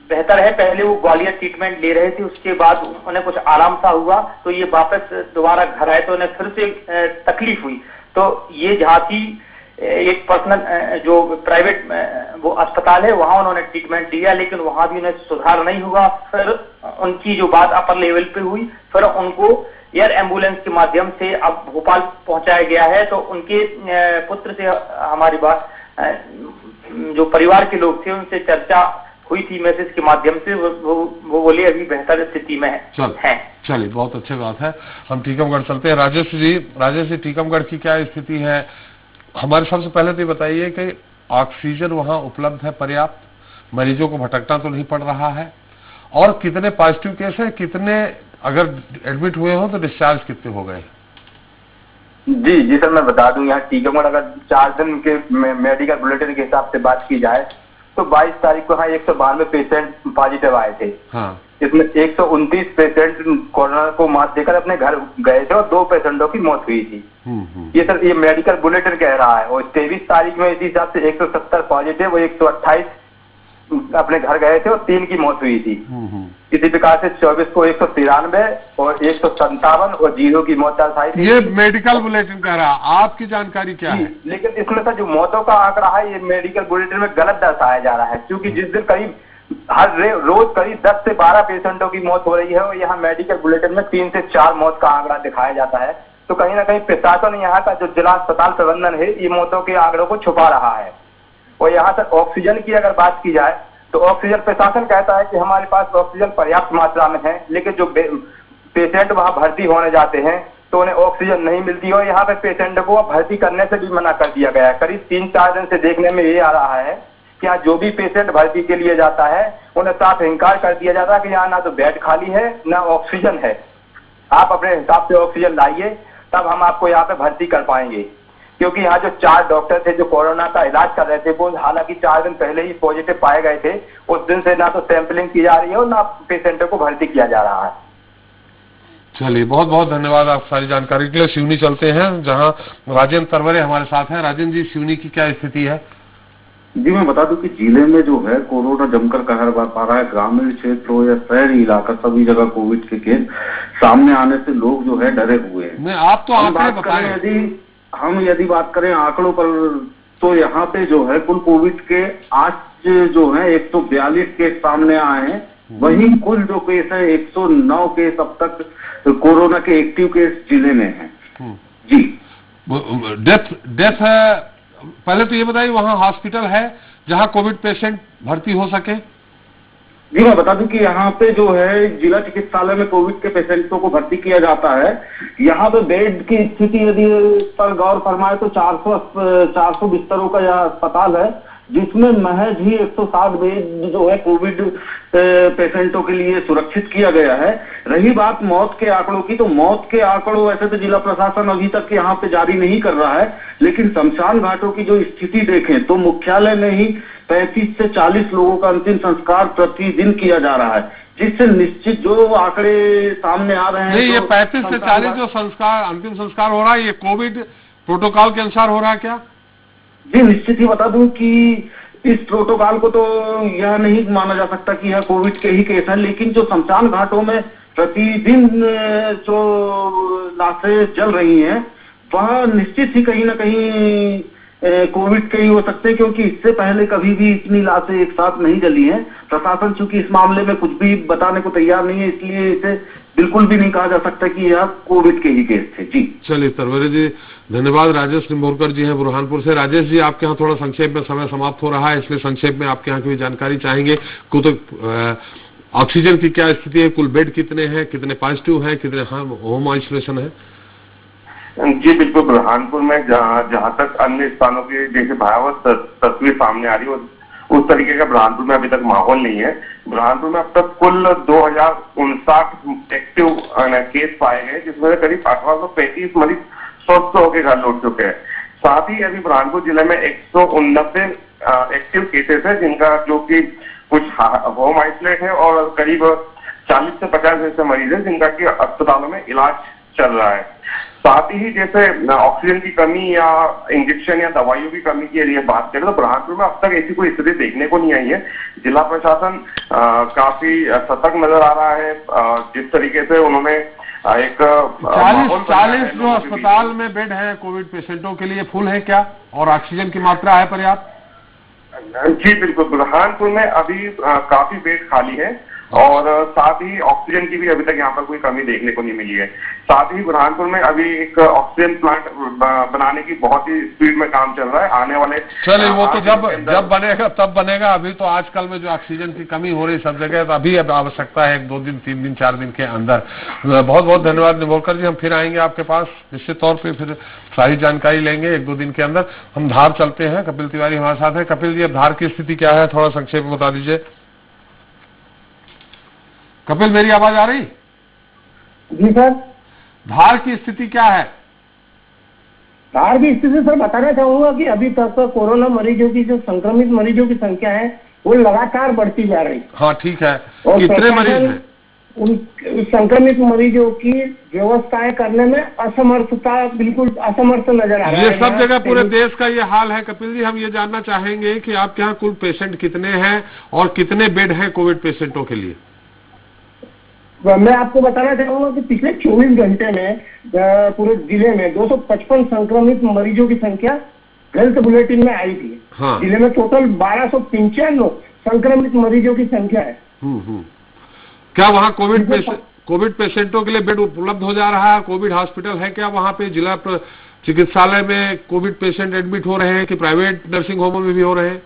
बेहतर है। पहले वो ग्वालियर ट्रीटमेंट ले रहे थे, उसके बाद उन्हें कुछ आराम सा हुआ तो ये वापस दोबारा घर आए तो उन्हें फिर से तकलीफ हुई। तो ये झांसी एक पर्सनल जो प्राइवेट वो अस्पताल है, वहां उन्होंने ट्रीटमेंट दिया, लेकिन वहां भी उन्हें सुधार नहीं हुआ। फिर उनकी जो बात अपर लेवल पे हुई, फिर उनको एयर एम्बुलेंस के माध्यम से अब भोपाल पहुंचाया गया है। तो उनके पुत्र से हमारी बात, जो परिवार के लोग थे उनसे चर्चा हुई थी मैसेज के माध्यम से, वो बोले अभी बेहतर स्थिति में है। चलिए, बहुत अच्छी बात है। हम टीकमगढ़ चलते हैं। राजेश जी, टीकमगढ़ की क्या स्थिति है? हमारे सबसे पहले तो बताइए कि ऑक्सीजन वहां उपलब्ध है पर्याप्त, मरीजों को भटकना तो नहीं पड़ रहा है, और कितने पॉजिटिव केस हैं, कितने अगर एडमिट हुए हो तो डिस्चार्ज कितने हो गए? जी सर, मैं बता दूं, यहाँ टीकमगढ़ अगर 4 दिन के मेडिकल बुलेटिन के हिसाब से बात की जाए तो 22 तारीख को यहाँ 192 पेशेंट पॉजिटिव आए थे। हाँ। इसमें 129 पेशेंट कोरोना को मात देकर अपने घर गए थे और 2 पेशेंटों की मौत हुई थी। ये सर ये मेडिकल बुलेटिन कह रहा है। और 23 तारीख में इस हिसाब से 170 पॉजिटिव और 128 अपने घर गए थे और 3 की मौत हुई थी। इसी प्रकार से 24 को 193 और 157 और 0 की मौत दर्शाई थी। ये मेडिकल बुलेटिन कह रहा है, आपकी जानकारी क्या है? लेकिन इसमें सर जो मौतों का आंकड़ा है ये मेडिकल बुलेटिन में गलत दर्शाया जा रहा है, क्योंकि जिस दिन करीब हर रोज करीब 10 से 12 पेशेंटों की मौत हो रही है और यहाँ मेडिकल बुलेटिन में 3 से 4 मौत का आंकड़ा दिखाया जाता है। तो कहीं ना कहीं प्रशासन यहाँ का जो जिला अस्पताल प्रबंधन है ये मौतों के आंकड़ों को छुपा रहा है। और यहाँ तक ऑक्सीजन की अगर बात की जाए तो ऑक्सीजन प्रशासन कहता है कि हमारे पास ऑक्सीजन पर्याप्त मात्रा में है, लेकिन जो पेशेंट वहाँ भर्ती होने जाते हैं तो उन्हें ऑक्सीजन नहीं मिलती और यहाँ पे पेशेंट को भर्ती करने से भी मना कर दिया गया है। करीब 3-4 दिन से देखने में ये आ रहा है कि यहाँ जो भी पेशेंट भर्ती के लिए जाता है उन्हें साफ इनकार कर दिया जाता है कि यहाँ ना तो बेड खाली है ना ऑक्सीजन है, आप अपने हिसाब से ऑक्सीजन लाइए तब हम आपको यहाँ पे भर्ती कर पाएंगे। क्योंकि यहाँ जो 4 डॉक्टर थे जो कोरोना का इलाज कर रहे थे वो हालांकि 4 दिन पहले ही पॉजिटिव पाए गए थे, उस दिन से ना तो सैंपलिंग की जा रही है और ना पेशेंटों को भर्ती किया जा रहा है। चलिए, बहुत बहुत धन्यवाद आप सारी जानकारी के लिए। सिवनी चलते हैं जहां राजेंद्र तरवरे हमारे साथ हैं। राजेंद्र जी, सिवनी की क्या स्थिति है? जी, मैं बता दूं कि जिले में जो है कोरोना जमकर कहर बरपा रहा है। ग्रामीण क्षेत्र हो या शहरी इलाका, सभी जगह कोविड के केस सामने आने से लोग जो है डरे हुए हैं। आप तो आंकड़े बताएं। यदि बात करें आंकड़ों पर तो यहाँ पे जो है कुल कोविड के आज जो है 142 केस सामने आए हैं। वहीं कुल जो केस है 109 केस अब तक कोरोना के एक्टिव केस जिले में हैं। जी, डेथ है। पहले तो ये बताइए वहाँ हॉस्पिटल है जहाँ कोविड पेशेंट भर्ती हो सके? जी, मैं बता दूं कि यहाँ पे जो है जिला चिकित्सालय में कोविड के पेशेंटों को भर्ती किया जाता है। यहाँ पे बेड की स्थिति यदि पर गौर फरमाए तो 400 बिस्तरों का यह अस्पताल है, जिसमें महज ही 160 बेड जो है कोविड पेशेंटों के लिए सुरक्षित किया गया है। रही बात मौत के आंकड़ों की, तो मौत के आंकड़ों वैसे तो जिला प्रशासन अभी तक यहाँ पे जारी नहीं कर रहा है, लेकिन शमशान घाटों की जो स्थिति देखें तो मुख्यालय में ही 35 से 40 लोगों का अंतिम संस्कार प्रतिदिन किया जा रहा है, जिससे निश्चित जो आंकड़े सामने आ रहे हैं। नहीं, ये 35 से 40 जो अंतिम संस्कार हो रहा है ये कोविड प्रोटोकॉल के अनुसार हो रहा है क्या? जी, निश्चित ही बता दूं कि इस प्रोटोकॉल को तो यह नहीं माना जा सकता कि यह कोविड के ही केस है, लेकिन जो शमशान घाटों में प्रतिदिन जो लाशें जल रही हैं वह निश्चित ही कहीं ना कहीं कोविड के ही हो सकते हैं, क्योंकि इससे पहले कभी भी इतनी लाशें एक साथ नहीं जली हैं। प्रशासन चूंकि इस मामले में कुछ भी बताने को तैयार नहीं है, इसलिए इसे बिल्कुल भी नहीं कहा जा सकता कि यह कोविड के ही केस थे। जी चलिए तरवरे जी, धन्यवाद। राजेश निम्भोरकर जी हैं बुरहानपुर से। राजेश जी, आपके यहाँ थोड़ा संक्षेप में समय समाप्त हो रहा है, इसलिए संक्षेप में आपके यहाँ की भी जानकारी चाहेंगे। ऑक्सीजन की क्या स्थिति है, कुल बेड कितने हैं, कितने पॉजिटिव हैं, कितने होम आइसोलेशन है? जी बिल्कुल, बुरहानपुर में जहाँ तक अन्य स्थानों की जैसे भयावह तस्वीर सामने आ रही है उस तरीके का बुरहानपुर में अभी तक माहौल नहीं है। बुरहानपुर में अब तक कुल 2059 एक्टिव केस पाए गए, जिसमें करीब 1835 मरीज स्वस्थ होकर घर लौट चुके हैं। साथ ही अभी बुरहानपुर जिले में 189 एक्टिव केसेस है, जिनका जो कि कुछ होम आइसोलेट है और करीब 40 से 50 ऐसे मरीज है जिनका कि अस्पतालों में इलाज चल रहा है। साथ ही जैसे ऑक्सीजन की कमी या इंजेक्शन या दवाइयों की कमी की यदि बात करें तो बुरहानपुर में अब तक ऐसी कोई स्थिति देखने को नहीं आई है। जिला प्रशासन काफी सतर्क नजर आ रहा है। जिस तरीके से उन्होंने एक 40 जो अस्पताल में बेड है कोविड पेशेंटों के लिए फुल है क्या, और ऑक्सीजन की मात्रा है पर्याप्त? जी बिल्कुल, बुरहानपुर में अभी काफी बेड खाली है और साथ ही ऑक्सीजन की भी अभी तक यहाँ पर कोई कमी देखने को नहीं मिली है। साथ ही बुरहानपुर में अभी एक ऑक्सीजन प्लांट बनाने की बहुत ही स्पीड में काम चल रहा है। आने वाले चलिए वो तो जब बनेगा तब बनेगा। अभी तो आजकल में जो ऑक्सीजन की कमी हो रही सब जगह, तो अभी अब आवश्यकता है 1-2 दिन 3 दिन 4 दिन के अंदर। बहुत बहुत धन्यवाद निम्भोरकर जी, हम फिर आएंगे आपके पास निश्चित तौर पर, फिर सारी जानकारी लेंगे 1-2 दिन के अंदर। हम धार चलते हैं, कपिल तिवारी हमारे साथ है। कपिल जी, अब धार की स्थिति क्या है, थोड़ा संक्षेप में बता दीजिए। कपिल, मेरी आवाज आ रही? जी सर। धार की स्थिति क्या है? धार की स्थिति सर बताना चाहूंगा कि अभी तक कोरोना मरीजों की जो संक्रमित मरीजों की संख्या है वो लगातार बढ़ती जा रही है। हाँ ठीक है, और कितने मरीज हैं? उन संक्रमित मरीजों की व्यवस्थाएं करने में असमर्थता, बिल्कुल असमर्थ नजर आ रहा है। ये सब जगह पूरे देश का ये हाल है। कपिल जी, हम ये जानना चाहेंगे कि आपके यहाँ कुल पेशेंट कितने हैं और कितने बेड हैं कोविड पेशेंटों के लिए? मैं आपको बताना चाहूंगा कि पिछले 24 घंटे में पूरे जिले में 255 संक्रमित मरीजों की संख्या हेल्थ बुलेटिन में आई थी। हाँ। जिले में टोटल 1295 संक्रमित मरीजों की संख्या है। क्या वहाँ कोविड पेशेंटों के लिए बेड उपलब्ध हो जा रहा है? कोविड हॉस्पिटल है क्या वहाँ पे? जिला चिकित्सालय में कोविड पेशेंट एडमिट हो रहे हैं कि प्राइवेट नर्सिंग होमों में भी हो रहे हैं?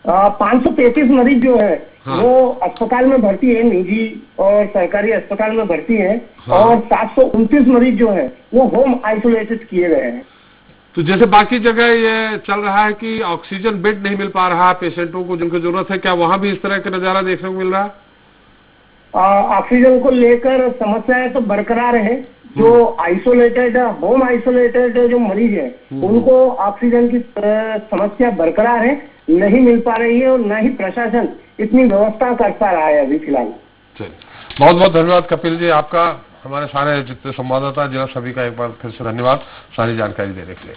533 मरीज जो है हाँ। वो अस्पताल में भर्ती है, निजी और सरकारी अस्पताल में भर्ती है। हाँ। और 729 मरीज जो है वो होम आइसोलेटेड किए गए हैं। तो जैसे बाकी जगह ये चल रहा है कि ऑक्सीजन बेड नहीं मिल पा रहा पेशेंटों को जिनको जरूरत है, क्या वहाँ भी इस तरह का नजारा देखने को मिल रहा है? ऑक्सीजन को लेकर समस्याएं तो बरकरार है। जो आइसोलेटेड, होम आइसोलेटेड जो मरीज है उनको ऑक्सीजन की समस्या बरकरार है, नहीं मिल पा रही है और न ही प्रशासन इतनी व्यवस्था कर पा रहा है अभी फिलहाल। बहुत बहुत धन्यवाद कपिल जी आपका। हमारे सारे जितने संवाददाता जिला सभी का एक बार फिर से धन्यवाद सारी जानकारी देने के लिए।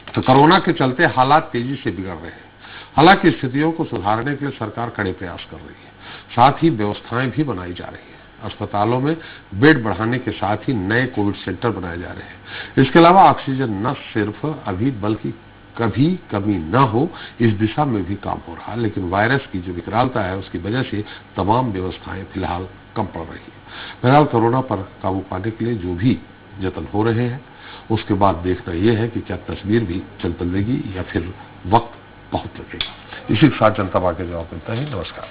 तो कोरोना के चलते हालात तेजी से बिगड़ रहे हैं। हालांकि स्थितियों को सुधारने के लिए सरकार कड़े प्रयास कर रही है, साथ ही व्यवस्थाएं भी बनाई जा रही है। अस्पतालों में बेड बढ़ाने के साथ ही नए कोविड सेंटर बनाए जा रहे हैं। इसके अलावा ऑक्सीजन न सिर्फ अभी बल्कि कभी कमी न हो इस दिशा में भी काम हो रहा है। लेकिन वायरस की जो विकरालता है उसकी वजह से तमाम व्यवस्थाएं फिलहाल कम पड़ रही है। फिलहाल कोरोना पर काबू पाने के लिए जो भी जतन हो रहे हैं उसके बाद देखना यह है कि क्या तस्वीर भी चल बदलेगी या फिर वक्त बहुत लगेगा। इसी के साथ जनता आगे जवाब मिलता है। नमस्कार।